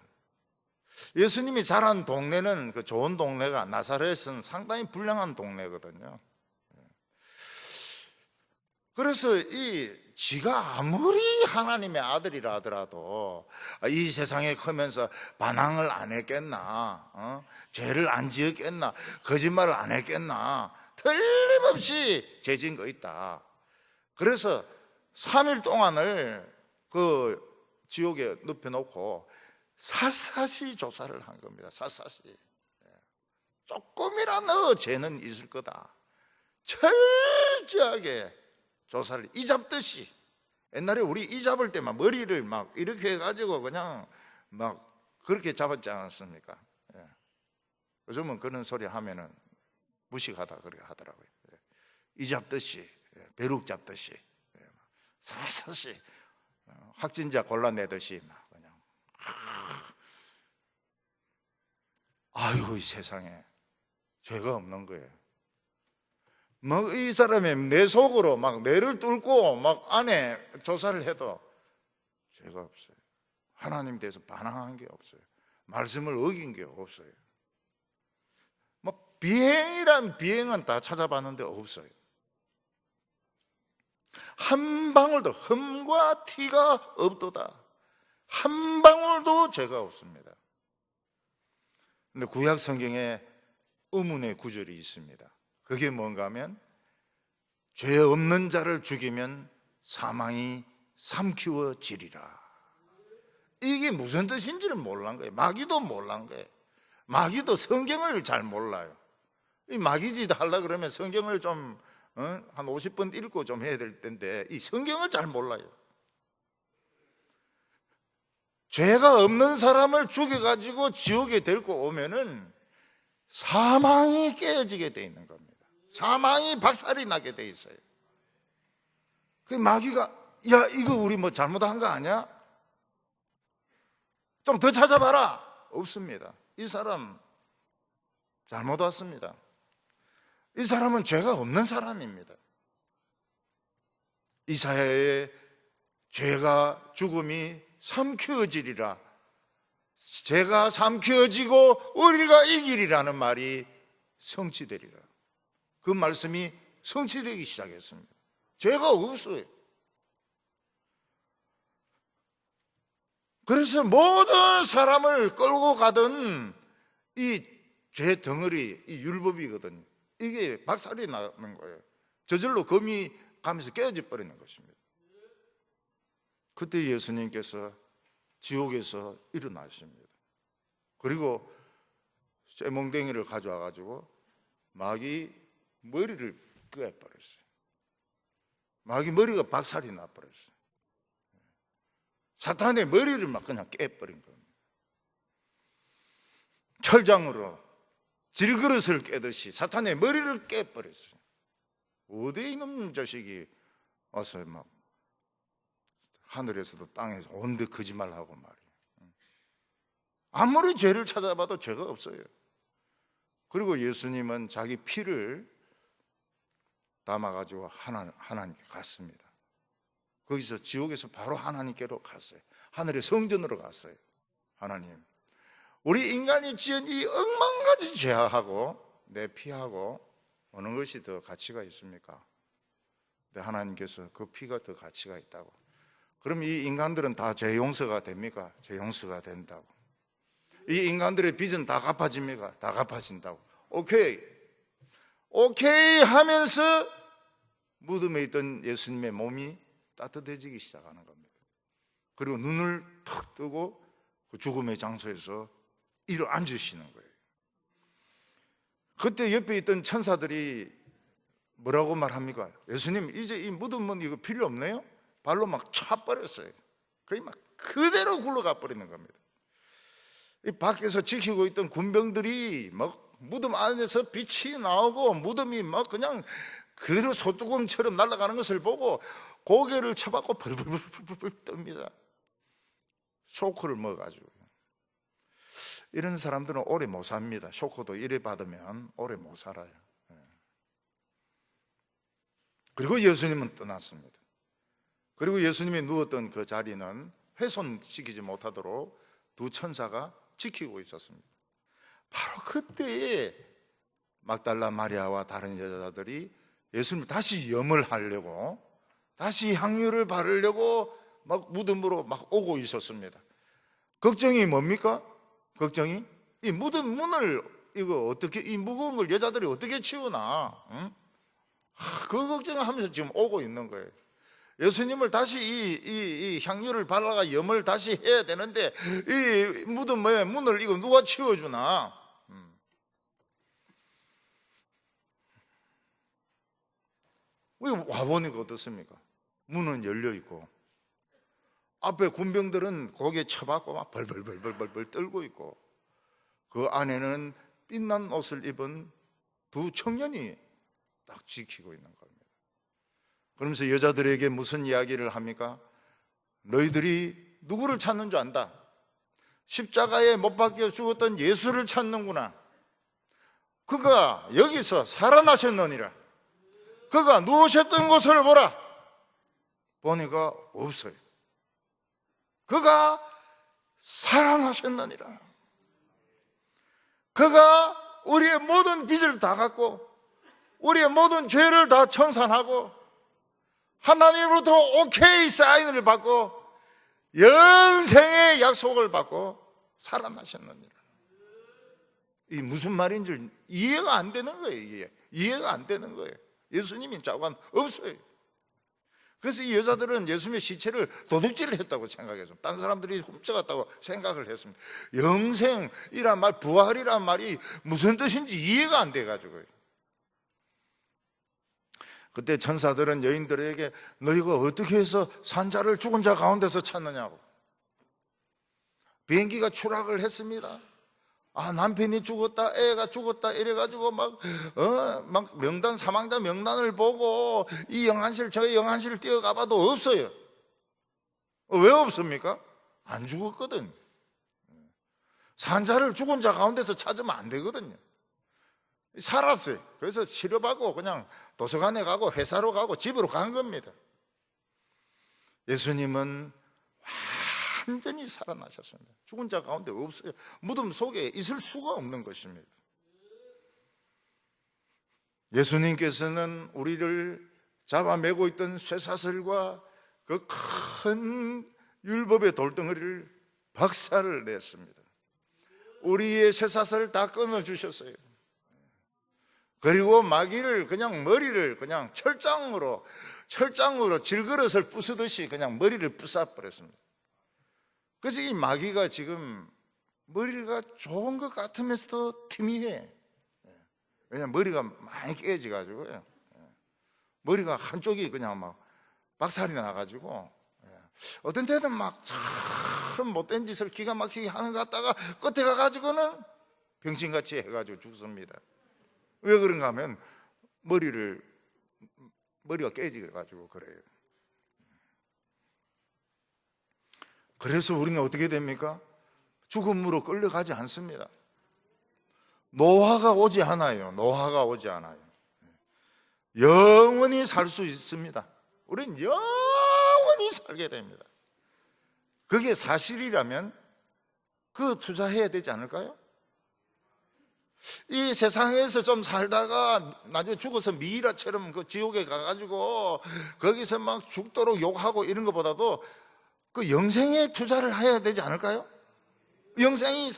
A: 예수님이 자란 동네는 그 좋은 동네가 나사렛은 상당히 불량한 동네거든요. 그래서 지가 아무리 하나님의 아들이라 하더라도 이 세상에 크면서 반항을 안 했겠나, 죄를 안 지었겠나, 거짓말을 안 했겠나, 틀림없이 죄진 거 있다. 그래서 3일 동안을 그 지옥에 눕혀놓고 샅샅이 조사를 한 겁니다. 샅샅이. 조금이라도 죄는 있을 거다. 철저하게 조사를 이잡듯이. 옛날에 우리 이잡을 때 막 머리를 막 이렇게 해가지고 그냥 막 그렇게 잡았지 않았습니까? 요즘은 그런 소리 하면은 무식하다 그렇게 하더라고요. 이잡듯이, 벼룩 잡듯이, 샅샅이 확진자 골라내듯이 막 그냥. 아유, 이 세상에 죄가 없는 거예요. 뭐 이 사람이 내 속으로 막 뇌를 뚫고 막 안에 조사를 해도 죄가 없어요. 하나님 대해서 반항한 게 없어요. 말씀을 어긴 게 없어요. 뭐 비행이란 비행은 다 찾아봤는데 없어요. 한 방울도 흠과 티가 없도다. 한 방울도 죄가 없습니다. 근데 구약 성경에 의문의 구절이 있습니다. 그게 뭔가 하면 죄 없는 자를 죽이면 사망이 삼키워지리라. 이게 무슨 뜻인지를 몰란 거예요. 마귀도 몰란 거예요. 마귀도 성경을 잘 몰라요. 이 마귀짓 하려고 그러면 성경을 좀 한 50번 읽고 좀 해야 될 텐데 이 성경을 잘 몰라요. 죄가 없는 사람을 죽여가지고 지옥에 데리고 오면은 사망이 깨어지게 돼 있는 겁니다. 사망이 박살이 나게 돼 있어요. 그 마귀가 야 이거 우리 뭐 잘못한 거 아니야? 좀 더 찾아봐라. 없습니다. 이 사람 잘못 왔습니다. 이 사람은 죄가 없는 사람입니다. 이사야의 죄가 죽음이 삼켜지리라. 죄가 삼켜지고 우리가 이기리라는 말이 성취되리라. 그 말씀이 성취되기 시작했습니다. 죄가 없어요. 그래서 모든 사람을 끌고 가던 이 죄 덩어리, 이 율법이거든요. 이게 박살이 나는 거예요. 저절로 검이 가면서 깨어져 버리는 것입니다. 그때 예수님께서 지옥에서 일어나십니다. 그리고 쇠몽댕이를 가져와 가지고 마귀 머리를 꿰버렸어요. 마귀 머리가 박살이 나버렸어요. 사탄의 머리를 막 그냥 깨버린 겁니다. 철장으로 질그릇을 깨듯이 사탄의 머리를 깨버렸어요. 어디 이놈 자식이 와서 막 하늘에서도 땅에서 온데 거짓말하고 말이에요. 아무리 죄를 찾아봐도 죄가 없어요. 그리고 예수님은 자기 피를 담아가지고 하나님께 갔습니다. 거기서 지옥에서 바로 하나님께로 갔어요. 하늘의 성전으로 갔어요. 하나님, 우리 인간이 지은 이 억만가지 죄하고 내 피하고 어느 것이 더 가치가 있습니까? 근데 하나님께서 그 피가 더 가치가 있다고. 그럼 이 인간들은 다 죄 용서가 됩니까? 죄 용서가 된다고. 이 인간들의 빚은 다 갚아집니까? 다 갚아진다고. 오케이 하면서 무덤에 있던 예수님의 몸이 따뜻해지기 시작하는 겁니다. 그리고 눈을 탁 뜨고 그 죽음의 장소에서 일어 앉으시는 거예요. 그때 옆에 있던 천사들이 뭐라고 말합니까? 예수님 이제 이 무덤은 이거 필요 없네요? 발로 막 차버렸어요. 거의 막 그대로 굴러가 버리는 겁니다. 이 밖에서 지키고 있던 군병들이 막 무덤 안에서 빛이 나오고 무덤이 막 그냥 그대로 소뚜껑처럼 날아가는 것을 보고 고개를 쳐박고 벌벌벌벌 뜹니다. 쇼크를 먹어가지고. 이런 사람들은 오래 못 삽니다. 쇼크도 이래 받으면 오래 못 살아요. 그리고 예수님은 떠났습니다. 그리고 예수님이 누웠던 그 자리는 훼손시키지 못하도록 두 천사가 지키고 있었습니다. 바로 그때에 막달라 마리아와 다른 여자들이 예수님을 다시 염을 하려고, 다시 향유를 바르려고 막 무덤으로 막 오고 있었습니다. 걱정이 뭡니까? 걱정이 이 무덤 문을 이거 어떻게, 이 무거운 걸 여자들이 어떻게 치우나? 응? 그 걱정을 하면서 지금 오고 있는 거예요. 예수님을 다시 이 향유를 발라가 염을 다시 해야 되는데 이 무덤의 문을 이거 누가 치워주나? 왜 와보니까 어떻습니까? 문은 열려 있고 앞에 군병들은 거기에 쳐박고 막 벌벌벌벌벌 떨고 있고 그 안에는 빛난 옷을 입은 두 청년이 딱 지키고 있는 겁니다. 그러면서 여자들에게 무슨 이야기를 합니까? 너희들이 누구를 찾는 줄 안다. 십자가에 못 박혀 죽었던 예수를 찾는구나. 그가 여기서 살아나셨느니라. 그가 누우셨던 곳을 보라. 보니까 없어요. 그가 살아나셨느니라. 그가 우리의 모든 빚을 다 갚고 우리의 모든 죄를 다 청산하고 하나님으로부터 오케이 사인을 받고 영생의 약속을 받고 살아나셨느니라. 이 무슨 말인 줄 이해가 안 되는 거예요. 이게 이해가 안 되는 거예요. 예수님이 자관 없어요. 그래서 이 여자들은 예수님의 시체를 도둑질을 했다고 생각했습니다. 다른 사람들이 훔쳐갔다고 생각을 했습니다. 영생이란 말, 부활이란 말이 무슨 뜻인지 이해가 안 돼가지고요. 그때 천사들은 여인들에게 너희가 어떻게 해서 산자를 죽은 자 가운데서 찾느냐고. 비행기가 추락을 했습니다. 남편이 죽었다, 애가 죽었다 이래가지고 막 명단, 사망자 명단을 보고 이 영안실 저 영안실 뛰어가봐도 없어요. 왜 없습니까? 안 죽었거든. 산자를 죽은 자 가운데서 찾으면 안 되거든요. 살았어요. 그래서 치료받고 그냥 도서관에 가고 회사로 가고 집으로 간 겁니다. 예수님은 완전히 살아나셨습니다. 죽은 자 가운데 없어요. 무덤 속에 있을 수가 없는 것입니다. 예수님께서는 우리를 잡아매고 있던 쇠사슬과 그 큰 율법의 돌덩어리를 박살을 냈습니다. 우리의 쇠사슬을 다 끊어주셨어요. 그리고 마귀를 그냥 머리를 그냥 철장으로 질그릇을 부수듯이 그냥 머리를 부숴버렸습니다. 그래서 이 마귀가 지금 머리가 좋은 것 같으면서도 희미해. 왜냐하면 머리가 많이 깨지가지고요. 머리가 한쪽이 그냥 막 박살이 나가지고 어떤 때는 막 참 못된 짓을 기가 막히게 하는 것 같다가 끝에 가가지고는 병신같이 해가지고 죽습니다. 왜 그런가 하면 머리가 깨져가지고 그래요. 그래서 우리는 어떻게 됩니까? 죽음으로 끌려가지 않습니다. 노화가 오지 않아요. 노화가 오지 않아요. 영원히 살 수 있습니다. 우리는 영원히 살게 됩니다. 그게 사실이라면 그 투자해야 되지 않을까요? 이 세상에서 좀 살다가 나중에 죽어서 미이라처럼 그 지옥에 가가지고 거기서 막 죽도록 욕하고 이런 것보다도 그 영생에 투자를 해야 되지 않을까요? 영생이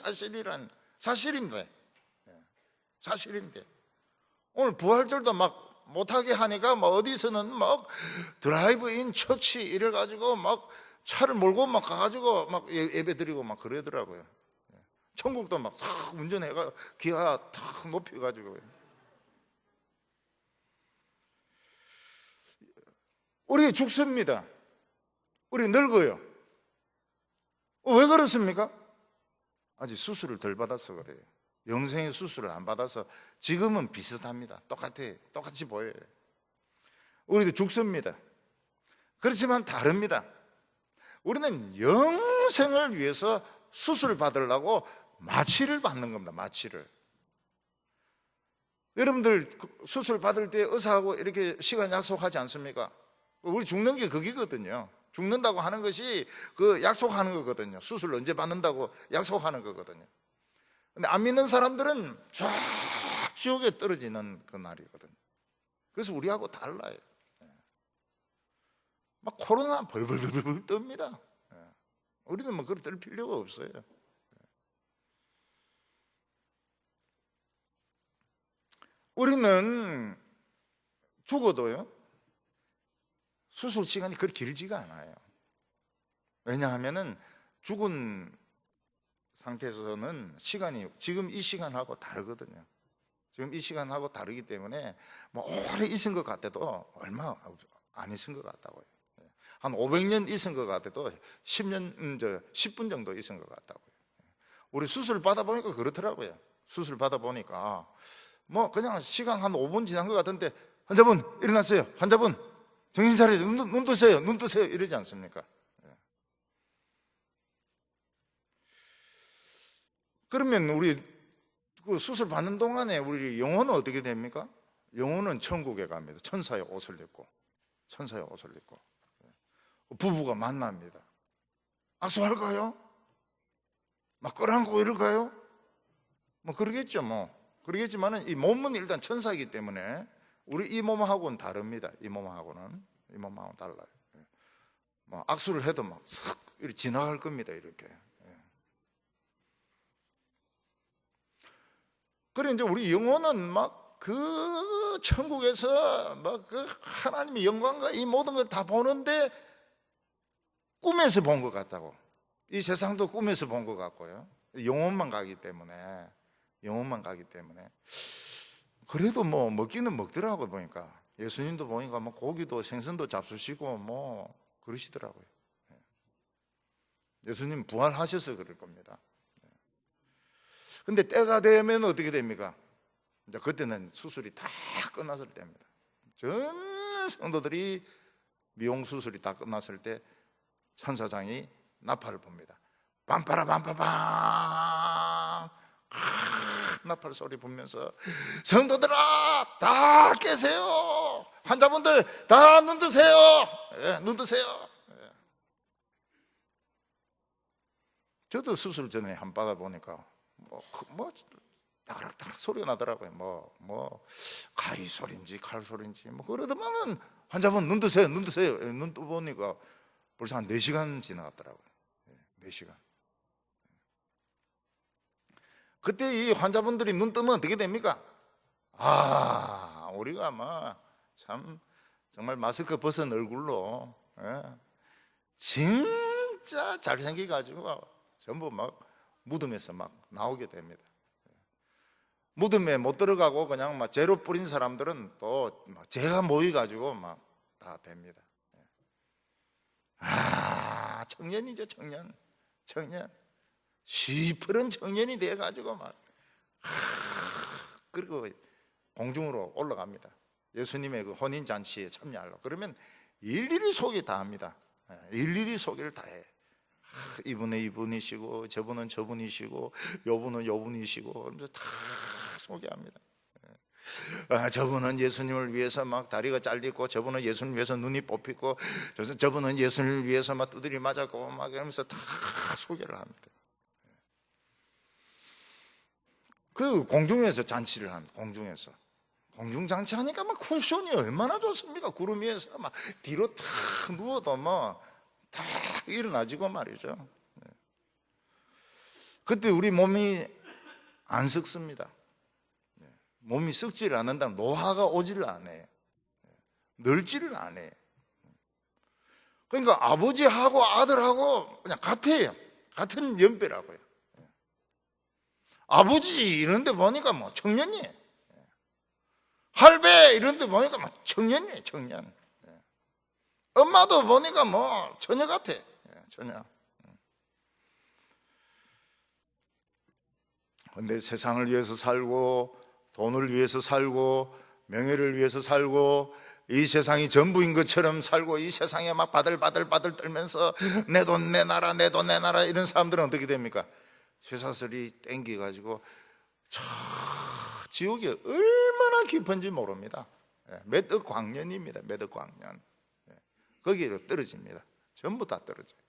A: 사실인데 오늘 부활절도 막 못하게 하니까 막 어디서는 막 드라이브인 처치 이래가지고 막 차를 몰고 막 가가지고 막 예배 드리고 막 그러더라고요. 천국도 막 탁 운전해가 기아 탁 높여가지고. 우리 죽습니다. 우리 늙어요. 왜 그렇습니까? 아직 수술을 덜 받아서 그래요. 영생의 수술을 안 받아서 지금은 비슷합니다. 똑같아요. 똑같이 보여요. 우리도 죽습니다. 그렇지만 다릅니다. 우리는 영생을 위해서 수술을 받으려고 마취를 받는 겁니다. 마취를. 여러분들 수술 받을 때 의사하고 이렇게 시간 약속하지 않습니까? 우리 죽는 게 그기거든요. 죽는다고 하는 것이 그 약속하는 거거든요. 수술 언제 받는다고 약속하는 거거든요. 근데 안 믿는 사람들은 쫙 지옥에 떨어지는 그 날이거든요. 그래서 우리하고 달라요. 막 코로나 벌벌벌벌 뜹니다. 우리는 뭐 그걸 뜰 필요가 없어요. 우리는 죽어도요, 수술 시간이 그렇게 길지가 않아요. 왜냐하면은 죽은 상태에서는 시간이 지금 이 시간하고 다르거든요. 지금 이 시간하고 다르기 때문에 뭐 오래 있은 것 같아도 얼마 안 있은 것 같다고요. 한 500년 있은 것 같아도 10분 정도 있은 것 같다고요. 우리 수술 받아보니까 그렇더라고요. 수술 받아보니까 뭐 그냥 시간 한 5분 지난 것 같은데, 환자분 일어났어요. 환자분 정신 차리세요. 눈 뜨세요. 눈 뜨세요. 이러지 않습니까? 그러면 우리 그 수술 받는 동안에 우리 영혼은 어떻게 됩니까? 영혼은 천국에 갑니다. 천사의 옷을 입고, 천사의 옷을 입고 부부가 만납니다. 악수할까요? 막 끌어안고 이럴까요? 뭐 그러겠죠. 뭐 그러겠지만은 이 몸은 일단 천사이기 때문에 우리 이 몸하고는 다릅니다. 이 몸하고는 달라요. 뭐 악수를 해도 막 싹 이렇게 지나갈 겁니다. 이렇게. 그래 이제 우리 영혼은 막 그 천국에서 막 그 하나님의 영광과 이 모든 걸 다 보는데 꿈에서 본 것 같다고. 이 세상도 꿈에서 본 것 같고요. 영혼만 가기 때문에 그래도 뭐 먹기는 먹더라고요. 보니까 예수님도 보니까 뭐 고기도 생선도 잡수시고 뭐 그러시더라고요. 예수님 부활하셔서 그럴 겁니다. 근데 때가 되면 어떻게 됩니까? 이제 그때는 수술이 다 끝났을 때입니다. 전 성도들이 미용 수술이 다 끝났을 때 천사장이 나팔을 봅니다. 빰빠라 빰빠밤. 나팔 소리 불면서 성도들아 다 깨세요. 환자분들 다 눈 뜨세요. 눈 뜨세요. 저도 수술 전에 한 받아 보니까 뭐 따락따락 소리가 나더라고요. 뭐 가위 소리인지 칼 소리인지 뭐 그러더만은 환자분 눈 뜨세요. 눈 뜨세요. 눈 떠보니까 벌써 한 4시간 지나갔더라고요. 4시간. 그때 이 환자분들이 눈 뜨면 어떻게 됩니까? 우리가 막 참 정말 마스크 벗은 얼굴로 진짜 잘생겨가지고 전부 막 무덤에서 막 나오게 됩니다. 무덤에 못 들어가고 그냥 막 재로 뿌린 사람들은 또 막 재가 모여가지고 막 다 됩니다. 청년이죠. 청년 시퍼런 청년이 돼가지고 막 그리고 공중으로 올라갑니다. 예수님의 그 혼인 잔치에 참여하려고. 그러면 일일이 소개 다 합니다. 일일이 소개를 다 해. 이분은 이분이시고 저분은 저분이시고 요분은 요분이시고 그러면서 다 소개합니다. 저분은 예수님을 위해서 막 다리가 잘리고, 저분은 예수님을 위해서 눈이 뽑히고, 저분은 예수님을 위해서 막 두드리 맞았고 막 이러면서 다 소개를 합니다. 그 공중에서 잔치를 합니다. 공중에서 공중잔치 하니까 막 쿠션이 얼마나 좋습니까? 구름 위에서 막 뒤로 탁 누워도 뭐 다 일어나지고 말이죠. 그때 우리 몸이 안 썩습니다. 몸이 썩지를 않는다면 노화가 오지를 않아요. 늙지를 않아요. 그러니까 아버지하고 아들하고 그냥 같아요. 같은 연배라고요. 아버지 이런 데 보니까 뭐 청년이에요. 할배 이런 데 보니까 뭐 청년이에요. 청년. 엄마도 보니까 뭐 처녀 같아. 처녀. 근데 세상을 위해서 살고 돈을 위해서 살고 명예를 위해서 살고 이 세상이 전부인 것처럼 살고 이 세상에 막 바들바들 떨면서 내 돈 내놔라 내 돈 내놔라 이런 사람들은 어떻게 됩니까? 쇠사슬이 땡겨가지고 저 지옥이 얼마나 깊은지 모릅니다. 몇 억 광년입니다. 몇 억 광년. 거기로 떨어집니다. 전부 다 떨어져요.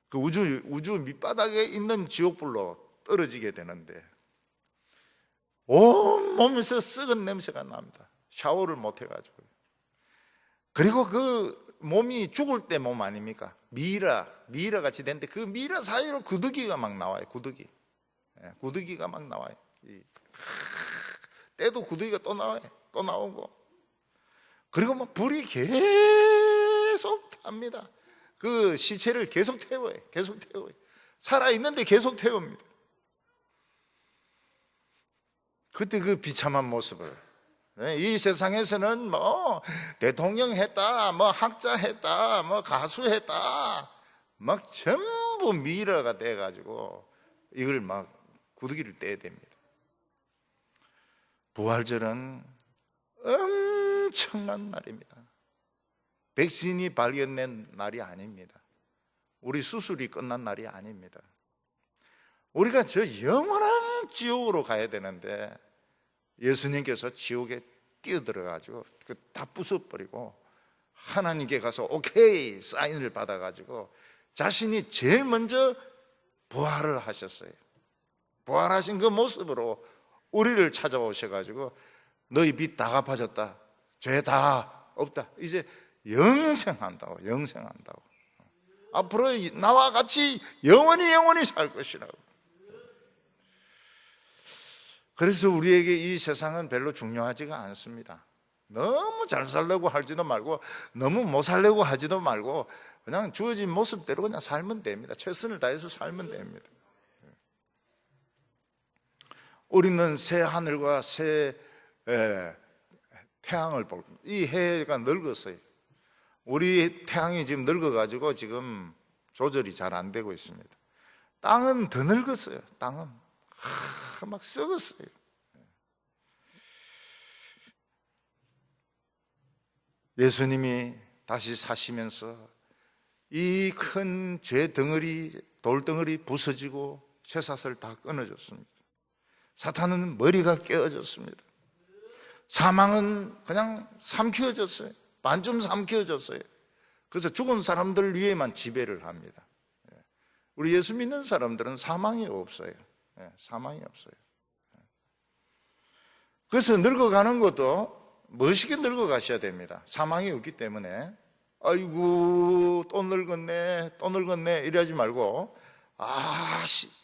A: 그 우주 밑바닥에 있는 지옥불로 떨어지게 되는데 온 몸에서 썩은 냄새가 납니다. 샤워를 못 해가지고. 그리고 그 몸이 죽을 때 몸 아닙니까? 미라 같이 되는데 그 미라 사이로 구더기가 막 나와요. 구더기가 막 나와요. 때도 구더기가 또 나와요. 또 나오고. 그리고 막 불이 계속 탑니다. 그 시체를 계속 태워요. 살아있는데 계속 태웁니다. 그때 그 비참한 모습을 이 세상에서는 뭐 대통령 했다, 뭐 학자 했다, 뭐 가수 했다, 막 전부 미라가 돼가지고 이걸 막 구더기를 떼야 됩니다. 부활절은 엄청난 날입니다. 백신이 발견된 날이 아닙니다. 우리 수술이 끝난 날이 아닙니다. 우리가 저 영원한 지옥으로 가야 되는데 예수님께서 지옥에 뛰어들어가지고 다 부숴버리고 하나님께 가서 오케이 사인을 받아가지고 자신이 제일 먼저 부활을 하셨어요. 부활하신 그 모습으로 우리를 찾아오셔가지고 너희 빚 다 갚아졌다, 죄 다 없다, 이제 영생한다고. 앞으로 나와 같이 영원히 살 것이라고. 그래서 우리에게 이 세상은 별로 중요하지가 않습니다. 너무 잘 살려고 하지도 말고 너무 못 살려고 하지도 말고 그냥 주어진 모습대로 그냥 살면 됩니다. 최선을 다해서 살면 됩니다. 우리는 새 하늘과 새 태양을 볼 겁니다. 이 해가 늙었어요. 우리 태양이 지금 늙어가지고 지금 조절이 잘 안 되고 있습니다. 땅은 더 늙었어요. 땅은 막 썩었어요. 예수님이 다시 사시면서 이 큰 죄 덩어리, 돌 덩어리 부서지고 쇠사슬 다 끊어졌습니다. 사탄은 머리가 깨어졌습니다. 사망은 그냥 삼키워졌어요. 반쯤 삼키워졌어요. 그래서 죽은 사람들 위에만 지배를 합니다. 우리 예수 믿는 사람들은 사망이 없어요. 사망이 없어요. 그래서 늙어가는 것도 멋있게 늙어가셔야 됩니다. 사망이 없기 때문에 아이고 또 늙었네 이러지 말고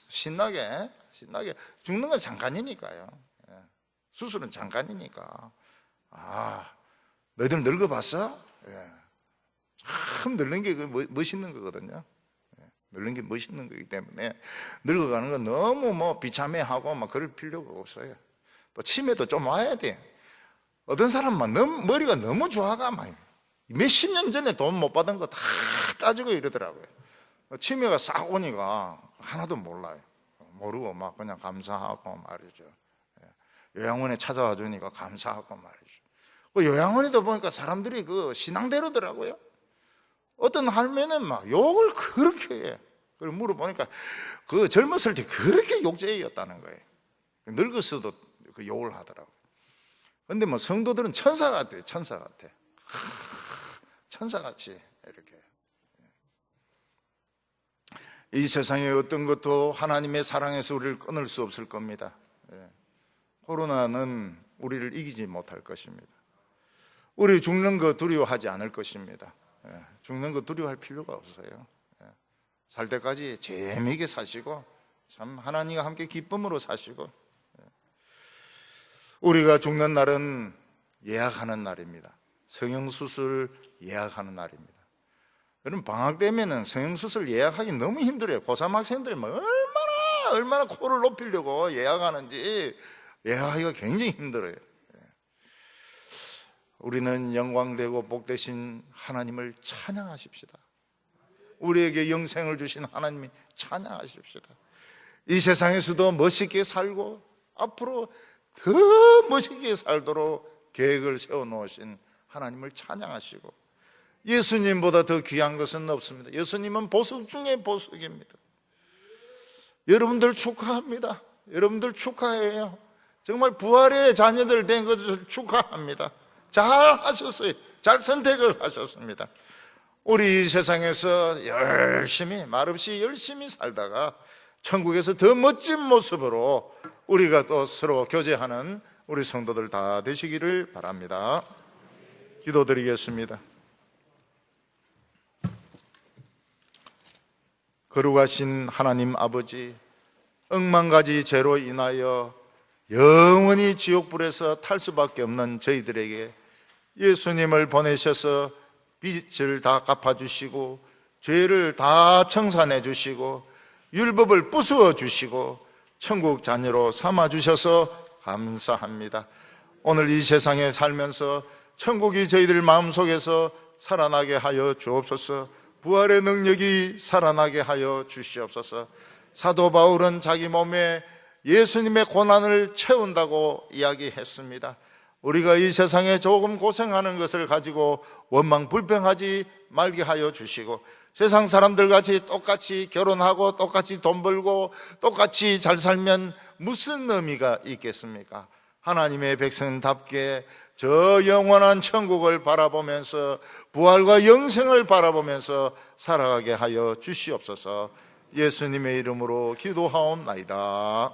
A: 신나게 죽는 건 잠깐이니까요. 수술은 잠깐이니까. 너희들 늙어봤어? 참 늙는 게 멋있는 거거든요. 늙는 게 멋있는 거기 때문에 늙어가는 건 너무 비참해하고 그럴 필요가 없어요. 또 치매도 좀 와야 돼. 어떤 사람은 머리가 너무 좋아가 몇십 년 전에 돈 못 받은 거 다 따지고 이러더라고요. 치매가 싹 오니까 하나도 몰라요. 모르고 그냥 감사하고 말이죠. 요양원에 찾아와 주니까 감사하고 말이죠. 요양원에도 보니까 사람들이 그 신앙대로더라고요. 어떤 할매는 욕을 그렇게 해. 그걸 물어보니까 그 젊었을 때 그렇게 욕쟁이였다는 거예요. 늙었어도 그 욕을 하더라고요. 근데 성도들은 천사 같아요. 천사같이 이렇게. 이 세상의 어떤 것도 하나님의 사랑에서 우리를 끊을 수 없을 겁니다. 코로나는 우리를 이기지 못할 것입니다. 우리 죽는 거 두려워하지 않을 것입니다. 죽는 거 두려워할 필요가 없어요. 살 때까지 재미있게 사시고 참 하나님과 함께 기쁨으로 사시고. 우리가 죽는 날은 예약하는 날입니다. 성형수술 예약하는 날입니다. 여러분 방학 되면은 성형수술 예약하기 너무 힘들어요. 고3 학생들이 얼마나 코를 높이려고 예약하는지 예약하기가 굉장히 힘들어요. 우리는 영광되고 복되신 하나님을 찬양하십시다. 우리에게 영생을 주신 하나님이 찬양하십시다. 이 세상에서도 멋있게 살고 앞으로 더 멋있게 살도록 계획을 세워놓으신 하나님을 찬양하시고, 예수님보다 더 귀한 것은 없습니다. 예수님은 보석 중에 보석입니다. 여러분들 축하합니다. 여러분들 축하해요. 정말 부활의 자녀들 된 것을 축하합니다. 잘 하셨어요. 잘 선택을 하셨습니다. 우리 이 세상에서 열심히, 말없이 열심히 살다가 천국에서 더 멋진 모습으로 우리가 또 서로 교제하는 우리 성도들 다 되시기를 바랍니다. 기도드리겠습니다. 거룩하신 하나님 아버지, 억만가지 죄로 인하여 영원히 지옥불에서 탈 수밖에 없는 저희들에게 예수님을 보내셔서 빚을 다 갚아주시고 죄를 다 청산해 주시고 율법을 부수어 주시고 천국 자녀로 삼아주셔서 감사합니다. 오늘 이 세상에 살면서 천국이 저희들 마음속에서 살아나게 하여 주옵소서. 부활의 능력이 살아나게 하여 주시옵소서. 사도 바울은 자기 몸에 예수님의 고난을 채운다고 이야기했습니다. 우리가 이 세상에 조금 고생하는 것을 가지고 원망 불평하지 말게 하여 주시고, 세상 사람들 같이 똑같이 결혼하고 똑같이 돈 벌고 똑같이 잘 살면 무슨 의미가 있겠습니까? 하나님의 백성답게 저 영원한 천국을 바라보면서 부활과 영생을 바라보면서 살아가게 하여 주시옵소서. 예수님의 이름으로 기도하옵나이다.